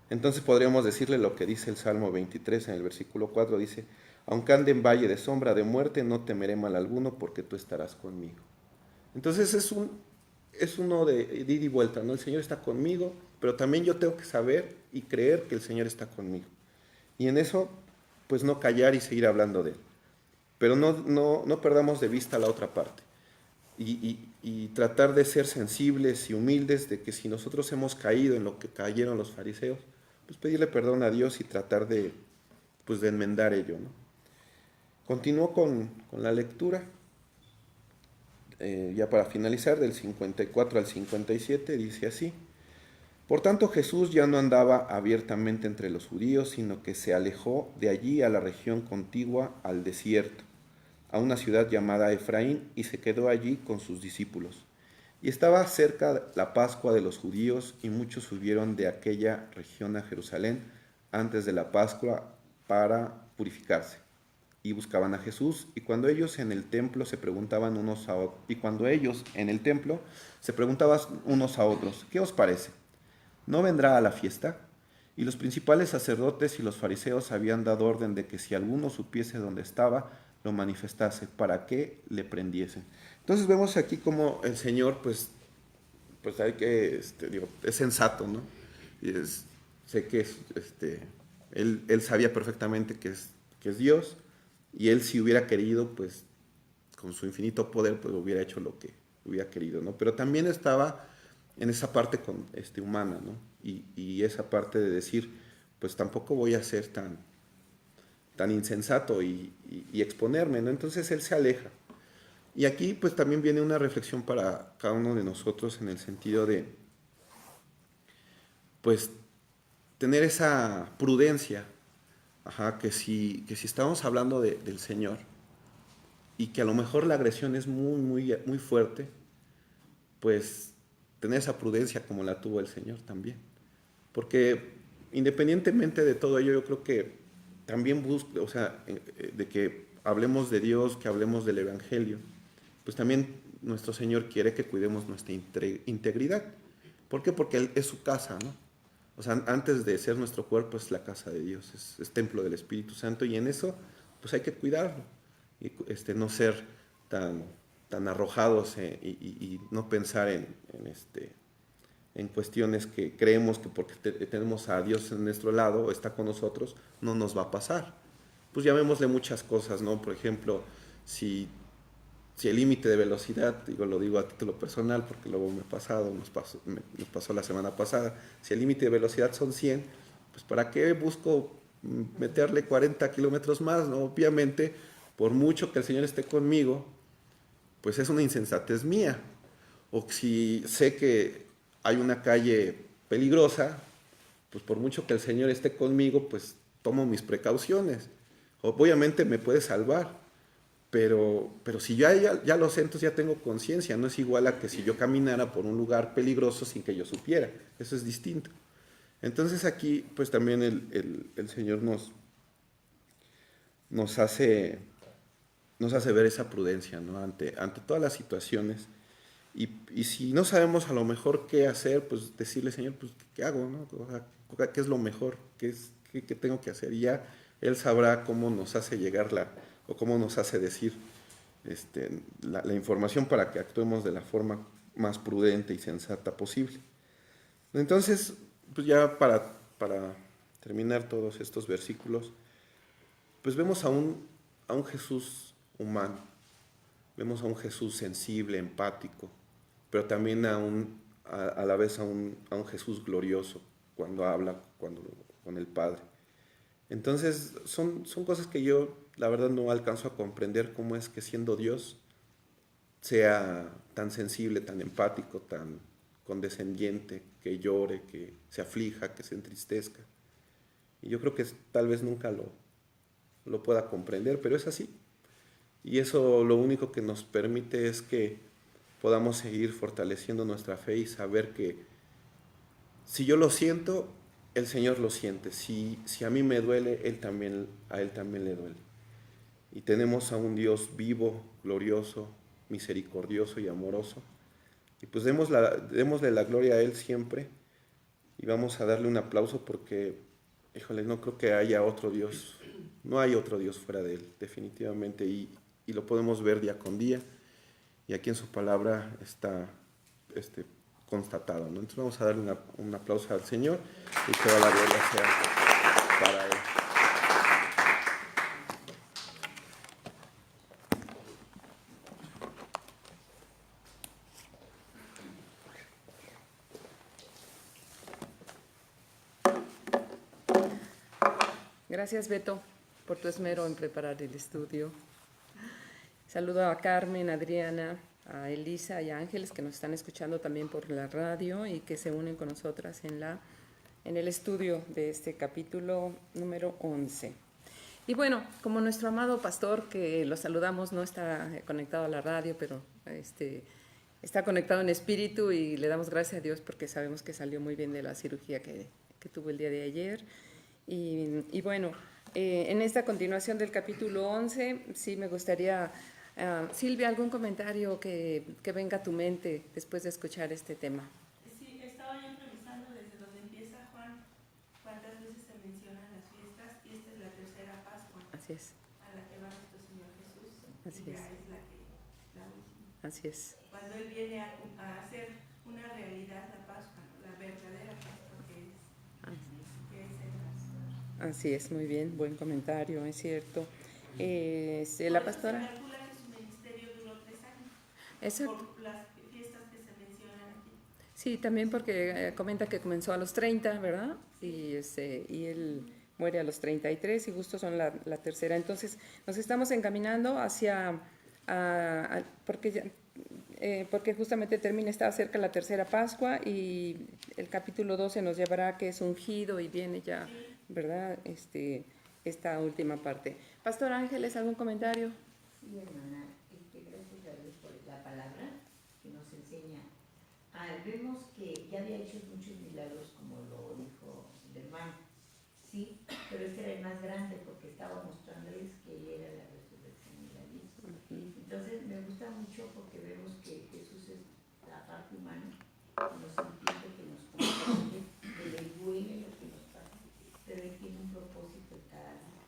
entonces podríamos decirle lo que dice el Salmo 23 en el versículo 4, dice: aunque ande en valle de sombra de muerte, no temeré mal alguno, porque tú estarás conmigo. Entonces es uno de ida y vuelta, ¿no? El Señor está conmigo, pero también yo tengo que saber y creer que el Señor está conmigo. Y en eso, pues no callar y seguir hablando de Él. Pero no perdamos de vista la otra parte. Y tratar de ser sensibles y humildes de que si nosotros hemos caído en lo que cayeron los fariseos, pues pedirle perdón a Dios y tratar de enmendar ello, ¿no? Continúo con la lectura. Ya para finalizar, del 54 al 57, dice así: por tanto Jesús ya no andaba abiertamente entre los judíos, sino que se alejó de allí a la región contigua al desierto, a una ciudad llamada Efraín, y se quedó allí con sus discípulos. Y estaba cerca la Pascua de los judíos, y muchos subieron de aquella región a Jerusalén antes de la Pascua para purificarse. y buscaban a Jesús. Y cuando ellos en el templo se preguntaban unos a otros, ¿qué os parece? ¿No vendrá a la fiesta? Y los principales sacerdotes y los fariseos habían dado orden de que si alguno supiese dónde estaba, lo manifestase, para que le prendiesen. Entonces vemos aquí como el Señor, pues hay que, es sensato, ¿no? Y sé que él sabía perfectamente que es Dios, y él, si hubiera querido, pues con su infinito poder, pues hubiera hecho lo que hubiera querido, ¿no? Pero también estaba en esa parte humana, ¿no? Y esa parte de decir, pues tampoco voy a ser tan insensato y exponerme, ¿no? Entonces él se aleja. Y aquí pues también viene una reflexión para cada uno de nosotros en el sentido de, pues, tener esa prudencia, que si estamos hablando del Señor y que a lo mejor la agresión es muy, muy, muy fuerte, pues tener esa prudencia como la tuvo el Señor también. Porque independientemente de todo ello, yo creo que también de que hablemos de Dios, que hablemos del Evangelio, pues también nuestro Señor quiere que cuidemos nuestra integridad. ¿Por qué? Porque es su casa, ¿no? O sea, antes de ser nuestro cuerpo es la casa de Dios, es templo del Espíritu Santo, y en eso pues hay que cuidarlo y no ser tan arrojados y no pensar en cuestiones que creemos que porque tenemos a Dios en nuestro lado o está con nosotros, no nos va a pasar. Pues llamémosle muchas cosas, ¿no? Por ejemplo, si el límite de velocidad, lo digo a título personal porque luego nos pasó la semana pasada, si el límite de velocidad son 100, pues ¿para qué busco meterle 40 kilómetros más, ¿no? Obviamente, por mucho que el Señor esté conmigo, pues es una insensatez mía. O si sé que hay una calle peligrosa, pues por mucho que el Señor esté conmigo, pues tomo mis precauciones. Obviamente me puede salvar, pero si ya lo sé, entonces ya tengo conciencia. No es igual a que si yo caminara por un lugar peligroso sin que yo supiera. Eso es distinto. Entonces aquí pues también el Señor nos hace ver esa prudencia, ¿no? ante todas las situaciones. Y si no sabemos a lo mejor qué hacer, pues decirle, Señor, pues ¿qué hago? ¿No? O sea, ¿qué es lo mejor? ¿Qué tengo que hacer? Y ya Él sabrá cómo nos hace llegar o cómo nos hace decir la información para que actuemos de la forma más prudente y sensata posible. Entonces, pues ya para terminar todos estos versículos, pues vemos a un Jesús humano, vemos a un Jesús sensible, empático, pero también a la vez a un Jesús glorioso cuando habla con el Padre. Entonces son cosas que yo la verdad no alcanzo a comprender, cómo es que siendo Dios sea tan sensible, tan empático, tan condescendiente, que llore, que se aflija, que se entristezca. Y yo creo que tal vez nunca lo pueda comprender, pero es así. Y eso lo único que nos permite es que podamos seguir fortaleciendo nuestra fe y saber que si yo lo siento, el Señor lo siente. Si a mí me duele, a Él también le duele. Y tenemos a un Dios vivo, glorioso, misericordioso y amoroso. Y pues démosle la gloria a Él siempre. Y vamos a darle un aplauso porque, híjole, no creo que haya otro Dios. No hay otro Dios fuera de Él, definitivamente. Y lo podemos ver día con día. Y aquí en su palabra está constatado, ¿no? Entonces vamos a darle un aplauso al Señor y que toda la gloria sea para Él. Gracias, Beto, por tu esmero en preparar el estudio. Saludo a Carmen, a Adriana, a Elisa y a Ángeles, que nos están escuchando también por la radio y que se unen con nosotras en el estudio de este capítulo número 11. Y bueno, como nuestro amado pastor, que lo saludamos, no está conectado a la radio, pero está conectado en espíritu, y le damos gracias a Dios porque sabemos que salió muy bien de la cirugía que tuvo el día de ayer. Y bueno, En esta continuación del capítulo 11, sí me gustaría, Silvia, algún comentario que venga a tu mente después de escuchar este tema. Sí, estaba yo revisando desde donde empieza Juan, cuántas veces se mencionan las fiestas, y esta es la tercera Pascua Así es, a la que va nuestro Señor Jesús, Así y ya es. es la última. así es. Cuando Él viene a hacer una realidad la Pascua, la verdadera Pascua que es el Señor. Así es, muy bien, buen comentario, es cierto. La Por eso pastora. se calcula que su ministerio duró 3 años, Exacto. por las fiestas que se mencionan aquí. Sí, también porque comenta que comenzó a los 30, ¿verdad? Y él muere a los 33 y justo son la tercera. Entonces nos estamos encaminando hacia, porque justamente está cerca la tercera Pascua y el capítulo 12 nos llevará a que es ungido y viene ya, ¿verdad? Esta última parte. Pastor Ángeles, ¿algún comentario? Sí, hermana, gracias a Dios por la palabra que nos enseña. Vemos que ya había hecho muchos milagros, como lo dijo el hermano, sí, pero este era el más grande porque estaba mostrándoles que él era la resurrección y la vida. Entonces me gusta mucho porque vemos que Jesús es la parte humana, que nos entiende, que nos comprende, que le duele lo que nos pasa, pero él tiene un propósito en cada día.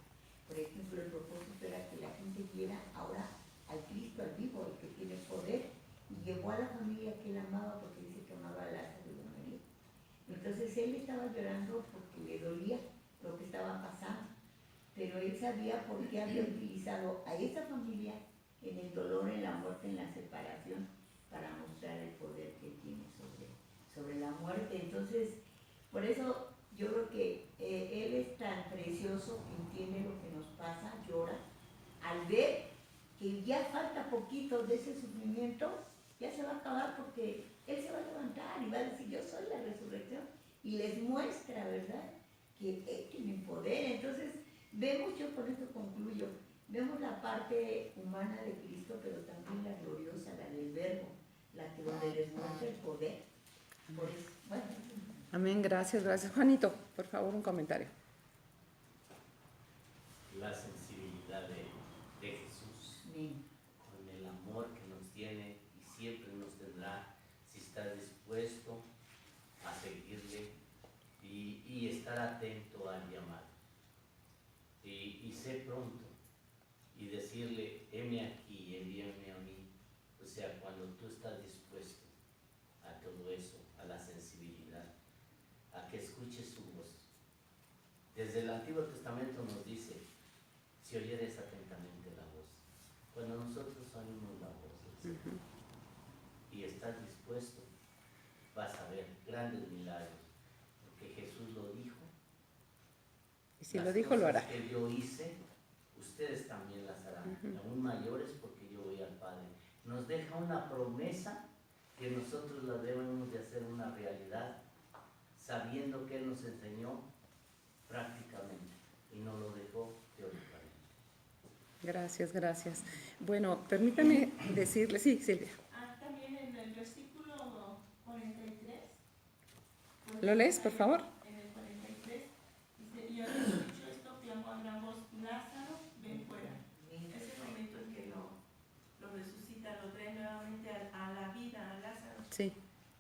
Por ejemplo, el propósito era que la gente viera ahora al Cristo, al vivo, el que tiene poder, y llevó a la familia que él amaba, porque dice que amaba a Lázaro y a María. Entonces él estaba llorando porque le dolía lo que estaba pasando, pero él sabía por qué había utilizado a esa familia en el dolor, en la muerte, en la separación, para mostrar el poder que tiene sobre la muerte. Entonces, por eso yo creo que él es tan precioso, que entiende lo que nos pasa, llora, al ver que ya falta poquito de ese sufrimiento, ya se va a acabar porque él se va a levantar y va a decir, yo soy la resurrección, y les muestra, ¿verdad?, que él tiene poder. Entonces, vemos, yo con esto concluyo, vemos la parte humana de Cristo, pero también la gloriosa, la del Verbo, la que donde les muestra el poder. Por eso, bueno. Amén, gracias. Juanito, por favor, un comentario. La sensibilidad de Jesús, Amén. con el amor que nos tiene y siempre nos tendrá, si está dispuesto a seguirle y estar atento al llamado. Y sé pronto y decirle, heme aquí, envíame a mí. O sea, cuando tú estás dispuesto a todo eso, a la sensibilidad, a que escuches su voz. Desde el Antiguo Testamento nos dice, si oyeres atentamente la voz. Cuando nosotros oímos la voz del Señor y estás dispuesto, vas a ver grandes milagros, porque Jesús lo dijo. Y si lo dijo, lo hará. Las cosas que yo hice, ustedes también las harán, aún mayores, porque yo voy al Padre. Nos deja una promesa que nosotros la debemos de hacer una realidad, sabiendo que Él nos enseñó prácticamente y nos lo dejó teóricamente. Gracias. Bueno, permítame decirle, sí, Silvia. También en el versículo 43. ¿Lo lees, por favor? En el 43, dice, y habiendo dicho esto, clamó a gran voz, Lázaro, ven fuera. Es el momento en que lo resucita, lo trae nuevamente a la vida, a Lázaro. Sí.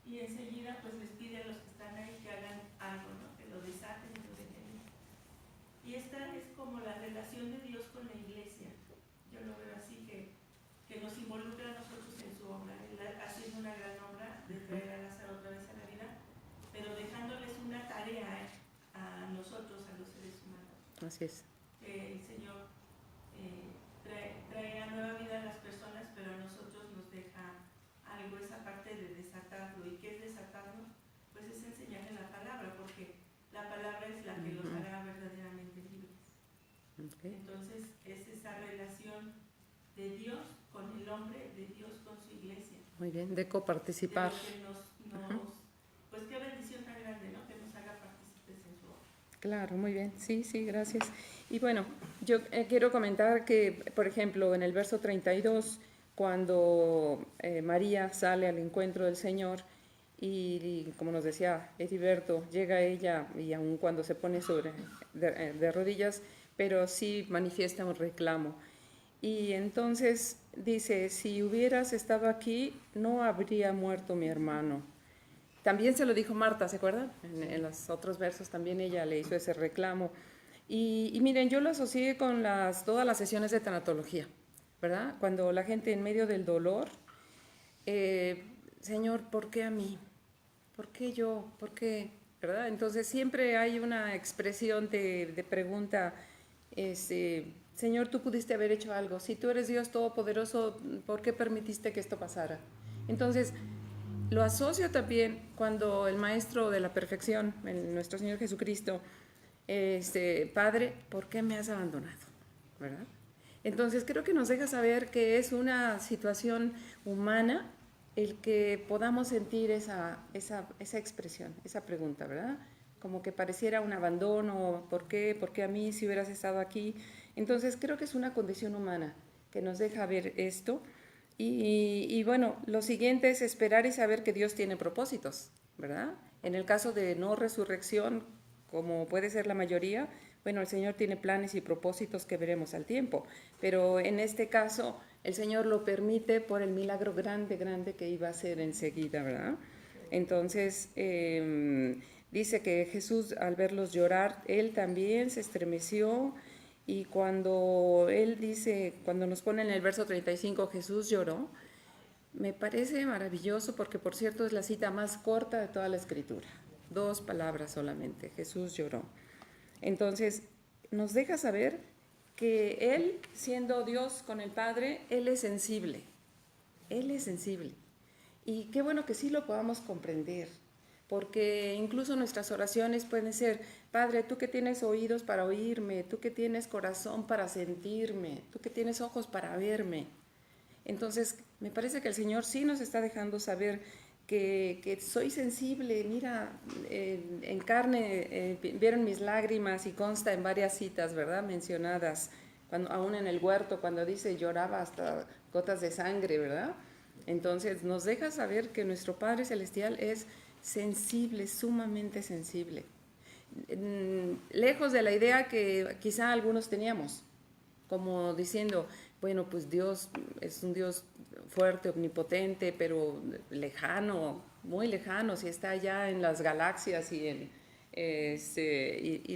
Y enseguida pues les pide a los que están ahí que hagan algo, ¿no? Que lo desaten y lo dejen ir. Y esta es como la relación de Dios con la iglesia. Yo lo veo así, que nos involucra a nosotros en su obra. Él haciendo una gran obra de traer a Lázaro otra vez a la vida, pero dejándoles una tarea a nosotros, a los seres humanos. Así es. El Señor trae a nueva vida a las personas, pero a nosotros nos deja algo, esa parte de desatarlo. ¿Y qué es desatarlo? Pues es enseñarle la palabra, porque la palabra es la que los hará verdaderamente libres. Entonces es esa relación de Dios con el hombre, de Dios con su iglesia. Muy bien, de coparticipar. Pues qué bendición tan grande, ¿no? Que nos haga partícipes en su obra. Claro, muy bien, sí, gracias. Y bueno, yo quiero comentar que, por ejemplo, en el verso 32, cuando María sale al encuentro del Señor y como nos decía Ediberto, llega ella y aun cuando se pone de rodillas, pero sí manifiesta un reclamo. Y entonces dice, si hubieras estado aquí, no habría muerto mi hermano. También se lo dijo Marta, ¿se acuerdan? En los otros versos también ella le hizo ese reclamo. Y miren, yo lo asocié con todas las sesiones de tanatología, ¿verdad? Cuando la gente en medio del dolor, Señor, ¿por qué a mí? ¿Por qué yo? ¿Por qué? ¿Verdad? Entonces siempre hay una expresión de pregunta, Señor, tú pudiste haber hecho algo. Si tú eres Dios Todopoderoso, ¿por qué permitiste que esto pasara? Entonces, lo asocio también cuando el Maestro de la Perfección, nuestro Señor Jesucristo, Padre, ¿por qué me has abandonado? ¿Verdad? Entonces, creo que nos deja saber que es una situación humana el que podamos sentir esa expresión, esa pregunta, ¿verdad? Como que pareciera un abandono, ¿por qué? ¿Por qué a mí si hubieras estado aquí? Entonces creo que es una condición humana que nos deja ver esto. Y bueno, lo siguiente es esperar y saber que Dios tiene propósitos, ¿verdad? En el caso de no resurrección, como puede ser la mayoría, bueno, el Señor tiene planes y propósitos que veremos al tiempo, pero en este caso el Señor lo permite por el milagro grande, grande que iba a hacer enseguida, ¿verdad? Entonces, dice que Jesús al verlos llorar, él también se estremeció, y cuando él dice, cuando nos pone en el verso 35, Jesús lloró, me parece maravilloso porque, por cierto, es la cita más corta de toda la Escritura. 2 palabras solamente, Jesús lloró. Entonces, nos deja saber que Él, siendo Dios con el Padre, Él es sensible. Él es sensible. Y qué bueno que sí lo podamos comprender, porque incluso nuestras oraciones pueden ser, Padre, tú que tienes oídos para oírme, tú que tienes corazón para sentirme, tú que tienes ojos para verme. Entonces, me parece que el Señor sí nos está dejando saber que soy sensible. Mira, en carne vieron mis lágrimas, y consta en varias citas, ¿verdad?, mencionadas, aún en el huerto, cuando dice lloraba hasta gotas de sangre, ¿verdad? Entonces nos deja saber que nuestro Padre Celestial es sensible, sumamente sensible, lejos de la idea que quizá algunos teníamos, como diciendo, bueno, pues Dios es un Dios fuerte, omnipotente, pero lejano, muy lejano, si está allá en las galaxias y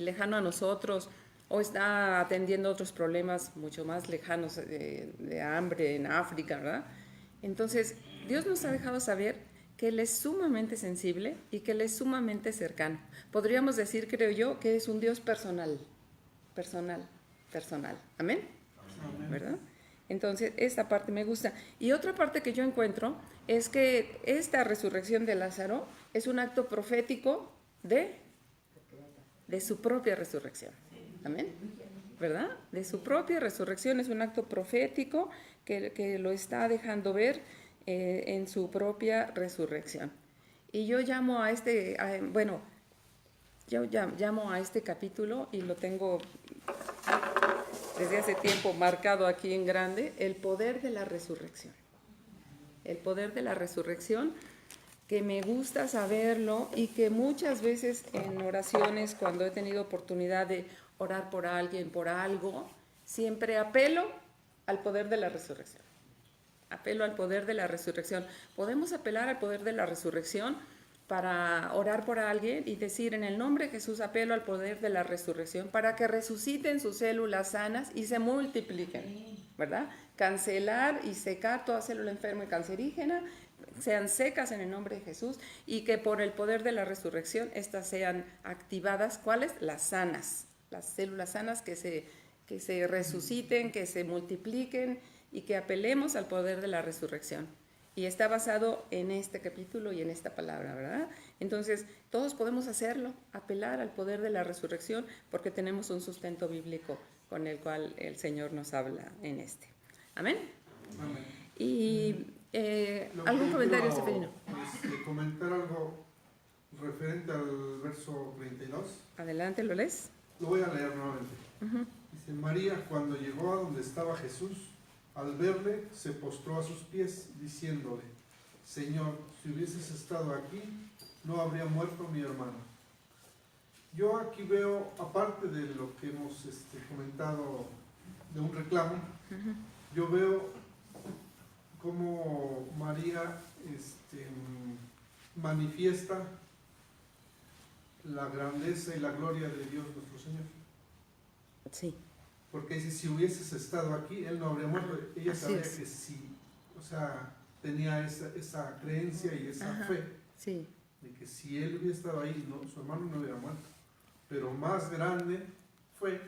lejano a nosotros, o está atendiendo otros problemas mucho más lejanos de hambre en África, ¿verdad? Entonces, Dios nos ha dejado saber que Él es sumamente sensible y que Él es sumamente cercano. Podríamos decir, creo yo, que es un Dios personal. ¿Amén? Amén. ¿Verdad? Entonces, esta parte me gusta. Y otra parte que yo encuentro es que esta resurrección de Lázaro es un acto profético de su propia resurrección. ¿Amén? ¿Verdad? De su propia resurrección, es un acto profético que lo está dejando ver en su propia resurrección. Y yo llamo a llamo a este capítulo, y lo tengo desde hace tiempo marcado aquí en grande, el poder de la resurrección. El poder de la resurrección, que me gusta saberlo, y que muchas veces en oraciones, cuando he tenido oportunidad de orar por alguien, por algo, siempre apelo al poder de la resurrección. Apelo al poder de la resurrección. Podemos apelar al poder de la resurrección para orar por alguien y decir, en el nombre de Jesús apelo al poder de la resurrección para que resuciten sus células sanas y se multipliquen, ¿verdad? Cancelar y secar toda célula enferma y cancerígena, sean secas en el nombre de Jesús, y que por el poder de la resurrección estas sean activadas. ¿Cuáles? Las sanas, las células sanas, que se resuciten, que se multipliquen, y que apelemos al poder de la resurrección. Y está basado en este capítulo y en esta palabra, ¿verdad? Entonces, todos podemos hacerlo, apelar al poder de la resurrección, porque tenemos un sustento bíblico con el cual el Señor nos habla en este. ¿Amén? Amén. Y ¿algún comentario, Seferino? Comentar algo referente al verso 32. Adelante, ¿lo lees? Lo voy a leer nuevamente. Dice, María, cuando llegó a donde estaba Jesús, al verle, se postró a sus pies, diciéndole, Señor, si hubieses estado aquí, no habría muerto mi hermano. Yo aquí veo, aparte de lo que hemos comentado de un reclamo, yo veo cómo María manifiesta la grandeza y la gloria de Dios nuestro Señor. Sí. Porque dice, si hubieses estado aquí, Él no habría muerto. Ella Así sabía es. que sí, o sea, tenía esa creencia y esa Ajá. fe Sí. de que si Él hubiera estado ahí, su hermano no hubiera muerto. Pero más grande fue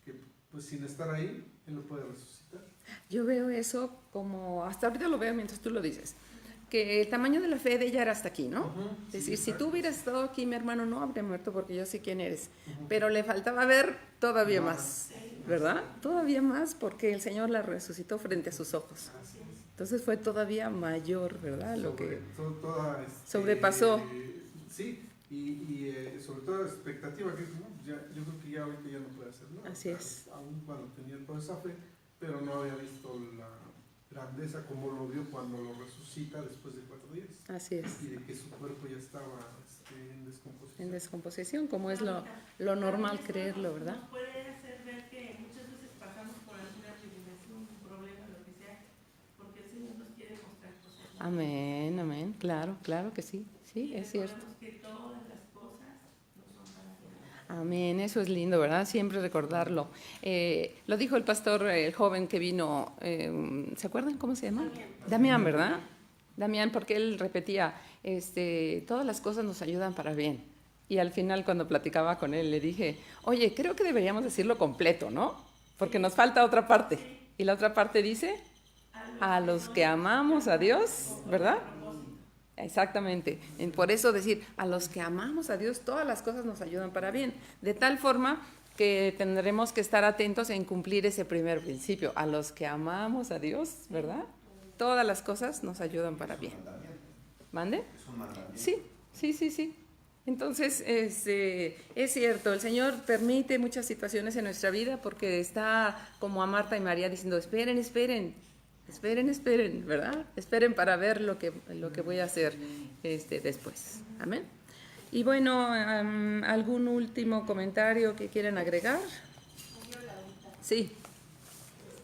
que, pues sin estar ahí, Él lo puede resucitar. Yo veo eso como, hasta ahorita lo veo mientras tú lo dices, que el tamaño de la fe de ella era hasta aquí, ¿no? Es decir, si tú hubieras estado aquí, mi hermano no habría muerto porque yo sé quién eres. Pero le faltaba ver todavía más, ¿verdad? Todavía más porque el Señor la resucitó frente a sus ojos. Entonces fue todavía mayor, ¿verdad? Lo que sobrepasó. Sí, y sobre todo la expectativa que ¿no? Yo creo que ya ahorita ya no puede hacer nada. Así es. Aún cuando tenía toda esa fe, pero no había visto la grandeza como lo vio cuando lo resucita después de 4 días. Así es. Y de que su cuerpo ya estaba en descomposición. En descomposición, como es lo normal creerlo, ¿verdad? Nos puede hacer ver que muchas veces pasamos por alguna tribulación, un problema, lo que sea, porque el Señor nos quiere mostrar cosas. Amén, amén. Claro, claro que sí. Sí, es cierto. Que todas las cosas no son para bien. Amén, eso es lindo, ¿verdad? Siempre recordarlo. Lo dijo el pastor, el joven que vino, ¿se acuerdan cómo se llama? Damián, ¿verdad? Damián, porque él repetía, todas las cosas nos ayudan para bien. Y al final cuando platicaba con él le dije, oye, creo que deberíamos decirlo completo, ¿no? Porque nos falta otra parte. Y la otra parte dice, a los que amamos a Dios, ¿verdad? Exactamente. Por eso decir, a los que amamos a Dios, todas las cosas nos ayudan para bien. De tal forma que tendremos que estar atentos en cumplir ese primer principio. A los que amamos a Dios, ¿verdad? Todas las cosas nos ayudan para bien. ¿Mande? Es un mandamiento. Sí. Entonces, es cierto, el Señor permite muchas situaciones en nuestra vida porque está como a Marta y María diciendo, esperen, ¿verdad? Esperen para ver lo que voy a hacer después. Amén. Y bueno, ¿algún último comentario que quieran agregar? Sí.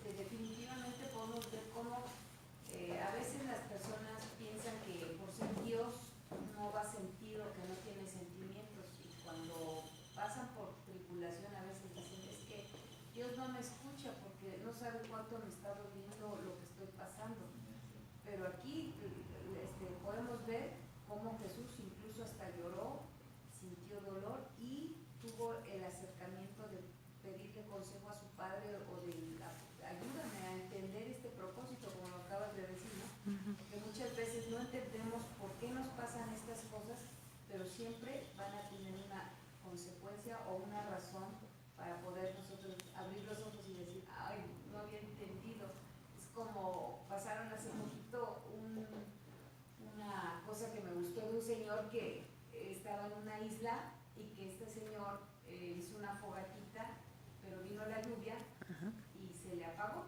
Definitivamente podemos ver cómo a veces las personas piensan que por ser Dios no va a sentir o que no tiene sentimientos, y cuando pasan por tribulación a veces dicen, es que Dios no me escucha porque no sabe cuánto me está doliendo lo que estoy pasando. Pero aquí podemos ver cómo Jesús incluso hasta lloró, sintió dolor y tuvo el acercamiento de pedirle consejo a su padre o de ayúdame a entender este propósito, como lo acabas de decir, ¿no? Que muchas veces no entendemos por qué nos pasan estas cosas, pero siempre van a tener una consecuencia o una razón para poder nosotros abrir los ojos y decir, ay, no había entendido. Es como pasaron hace poquito una cosa que me gustó de un señor que estaba en una isla y que este señor hizo una fogatita, pero vino la lluvia y se le apagó.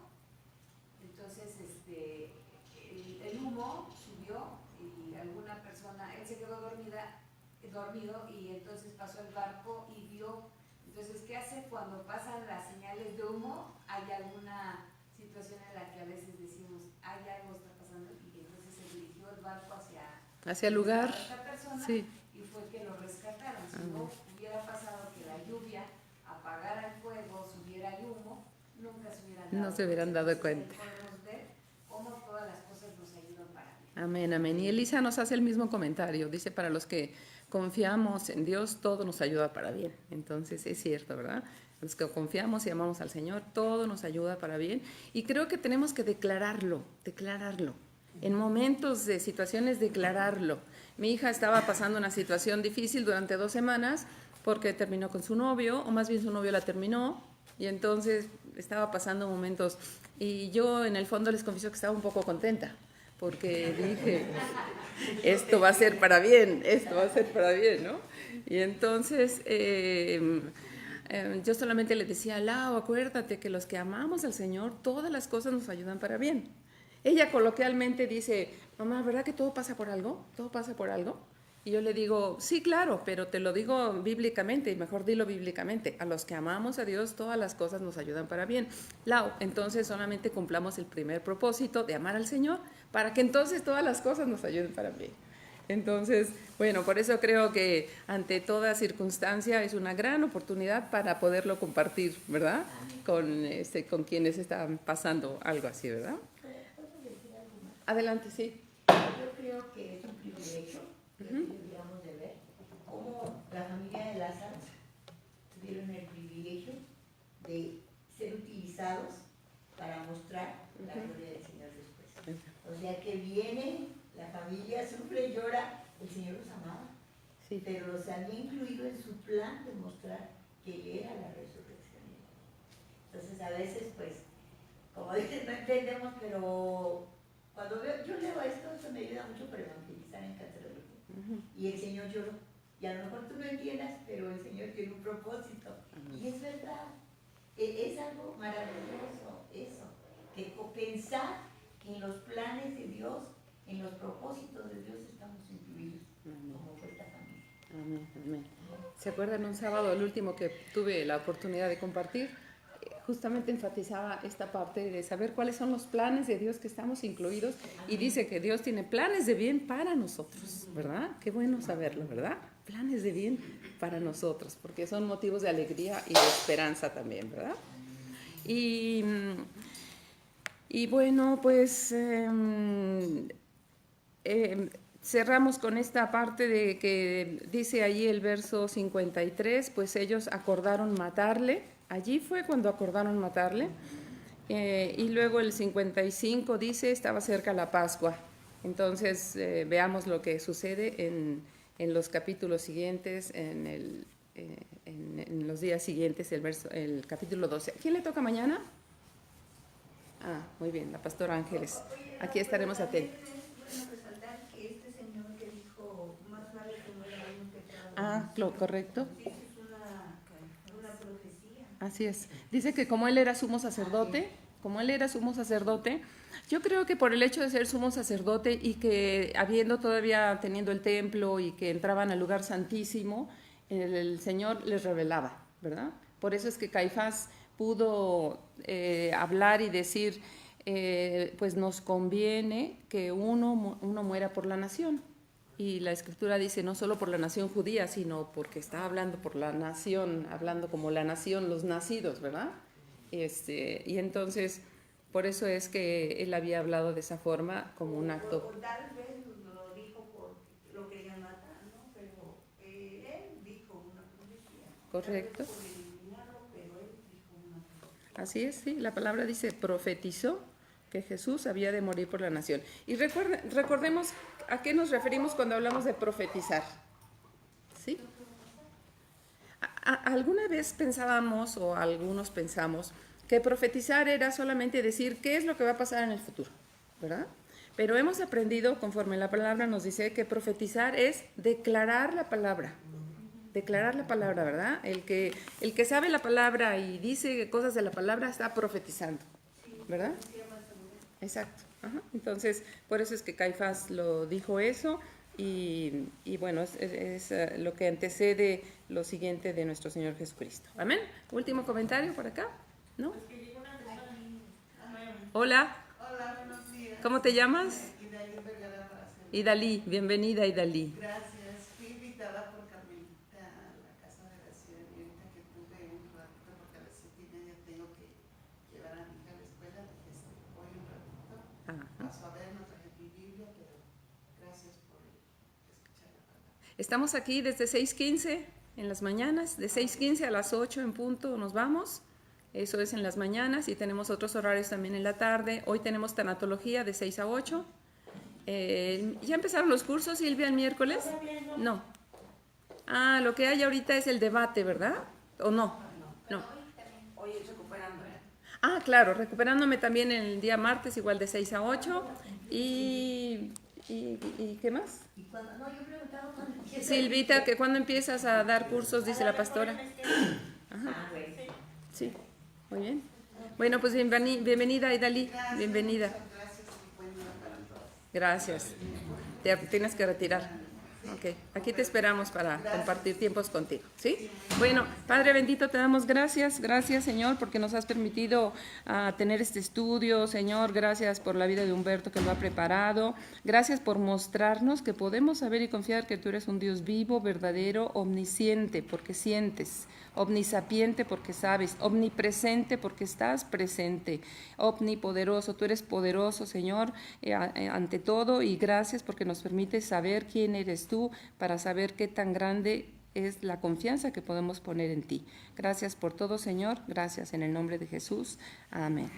Entonces el humo subió y alguna persona, él se quedó dormido y entonces pasó el barco y vio. Entonces, ¿qué hace cuando pasan las señales de humo? Hay alguna situación en la que a veces decimos, hay algo está pasando, y entonces se dirigió el barco hacia el lugar. esta persona, Sí. y fue que lo rescataron. Si no hubiera pasado que la lluvia apagara el fuego, subiera el humo, nunca se hubieran dado cuenta. Podemos ver cómo todas las cosas nos ayudan para bien. Amén, amén. Y Elisa nos hace el mismo comentario. Dice, para los que confiamos en Dios, todo nos ayuda para bien. Entonces, es cierto, ¿verdad? Los que confiamos y amamos al Señor, todo nos ayuda para bien. Y creo que tenemos que declararlo. En momentos de situaciones, declararlo. Mi hija estaba pasando una situación difícil durante 2 semanas porque terminó con su novio, o más bien su novio la terminó, y entonces estaba pasando momentos. Y yo en el fondo les confieso que estaba un poco contenta, porque dije, esto va a ser para bien, ¿no? Y entonces yo solamente le decía, Lau, acuérdate que los que amamos al Señor, todas las cosas nos ayudan para bien. Ella coloquialmente dice, mamá, ¿verdad que todo pasa por algo? ¿Todo pasa por algo? Y yo le digo, sí, claro, pero te lo digo bíblicamente, y mejor dilo bíblicamente. A los que amamos a Dios, todas las cosas nos ayudan para bien. Lau, entonces solamente cumplamos el primer propósito de amar al Señor, para que entonces todas las cosas nos ayuden para bien. Entonces, bueno, por eso creo que ante toda circunstancia es una gran oportunidad para poderlo compartir, ¿verdad? Con quienes están pasando algo así, ¿verdad? ¿Puedo decir algo más? Adelante, sí. Yo creo que es un privilegio que deberíamos de ver cómo la familia de Lázaro tuvieron el privilegio de ser utilizados para mostrar la gloria del Señor después. O sea que viene, la familia sufre, llora, el Señor los amaba, Sí. pero los había incluido en su plan de mostrar que Él era la resurrección. Entonces a veces pues, como dices, no entendemos, pero cuando yo leo esto me ayuda mucho para evangelizar en cancerología. Y el Señor lloró. Y a lo mejor tú no entiendas, pero el Señor tiene un propósito. Y es verdad. Es algo maravilloso eso. Que pensar que en los planes de Dios, en los propósitos de Dios estamos incluidos. Como fue esta familia. Amén, amén. ¿Se acuerdan un sábado, el último que tuve la oportunidad de compartir? Justamente enfatizaba esta parte de saber cuáles son los planes de Dios que estamos incluidos, y dice que Dios tiene planes de bien para nosotros, ¿verdad? Qué bueno saberlo, ¿verdad? Planes de bien para nosotros, porque son motivos de alegría y de esperanza también, ¿verdad? Y bueno, pues cerramos con esta parte de que dice allí el verso 53, pues ellos acordaron matarle. Allí fue cuando acordaron matarle. Y luego el 55 dice, estaba cerca la Pascua. Entonces veamos lo que sucede en los capítulos siguientes, en los días siguientes, el capítulo 12. ¿Quién le toca mañana? Ah, muy bien, la pastora Ángeles. Aquí estaremos atentos. Es bueno resaltar que este señor que dijo, más vale que muera uno que cada uno. Ah, correcto. Sí, es una profecía. Así es. Dice que como él era sumo sacerdote, yo creo que por el hecho de ser sumo sacerdote y que teniendo el templo y que entraban al lugar santísimo, el Señor les revelaba, ¿verdad? Por eso es que Caifás pudo hablar y decir, pues nos conviene que uno muera por la nación. Y la Escritura dice no solo por la nación judía, sino porque está hablando por la nación, hablando como la nación, los nacidos, ¿verdad? Y entonces, por eso es que él había hablado de esa forma como un acto. O tal vez lo dijo por lo que querían matar, ¿no? Pero él dijo una profecía. Correcto. Tal vez por eliminarlo, pero él dijo una profecía. Así es, sí, la palabra dice, profetizó que Jesús había de morir por la nación. Y recordemos a qué nos referimos cuando hablamos de profetizar. ¿Sí? ¿Alguna vez pensábamos, o algunos pensamos, que profetizar era solamente decir qué es lo que va a pasar en el futuro, ¿verdad? Pero hemos aprendido, conforme la palabra nos dice, que profetizar es declarar la palabra. Declarar la palabra, ¿verdad? El que sabe la palabra y dice cosas de la palabra está profetizando, ¿verdad? Exacto. Ajá. Entonces, por eso es que Caifás lo dijo eso, y bueno, es lo que antecede lo siguiente de nuestro Señor Jesucristo. Amén. Último comentario por acá, ¿no? Hola. Hola, buenos días. ¿Cómo te llamas? Idalí Vergara Baracel. Idalí, bienvenida Idalí. Gracias. Fui invitada por Carmelita a la casa de la señorita que tuve un ratito, porque a las 7:30 tengo que llevar a mi hija a la escuela. Voy un ratito. Paso a ver, no traje mi Biblia, pero gracias por escuchar la palabra. Estamos aquí desde 6:15 en las mañanas, de 6:15 a las 8 en punto nos vamos. Eso es en las mañanas, y tenemos otros horarios también en la tarde. Hoy tenemos tanatología de 6 a 8. ¿Ya empezaron los cursos, Silvia, el miércoles? No. Ah, lo que hay ahorita es el debate, ¿verdad? ¿O no? No. Hoy es recuperando. Ah, claro, recuperándome también el día martes, igual de 6 a 8. ¿Y qué más? ¿Y cuándo? No, yo preguntaba cuándo empieza. Silvita, que cuando empiezas a dar cursos, dice la pastora. Ajá. Ah, bueno. Sí, muy bien. Bueno, pues bienvenida, Idalí. Bienvenida. Gracias y buen día para todos. Gracias. Te tienes que retirar. Ok, aquí te esperamos para compartir tiempos contigo, ¿sí? Bueno, Padre bendito, te damos gracias, gracias Señor, porque nos has permitido tener este estudio, Señor, gracias por la vida de Humberto que lo ha preparado, gracias por mostrarnos que podemos saber y confiar que tú eres un Dios vivo, verdadero, omnisciente, porque sientes, omnisapiente porque sabes, omnipresente porque estás presente, omnipoderoso, tú eres poderoso, Señor, ante todo, y gracias porque nos permites saber quién eres tú, para saber qué tan grande es la confianza que podemos poner en ti. Gracias por todo, Señor, gracias en el nombre de Jesús. Amén.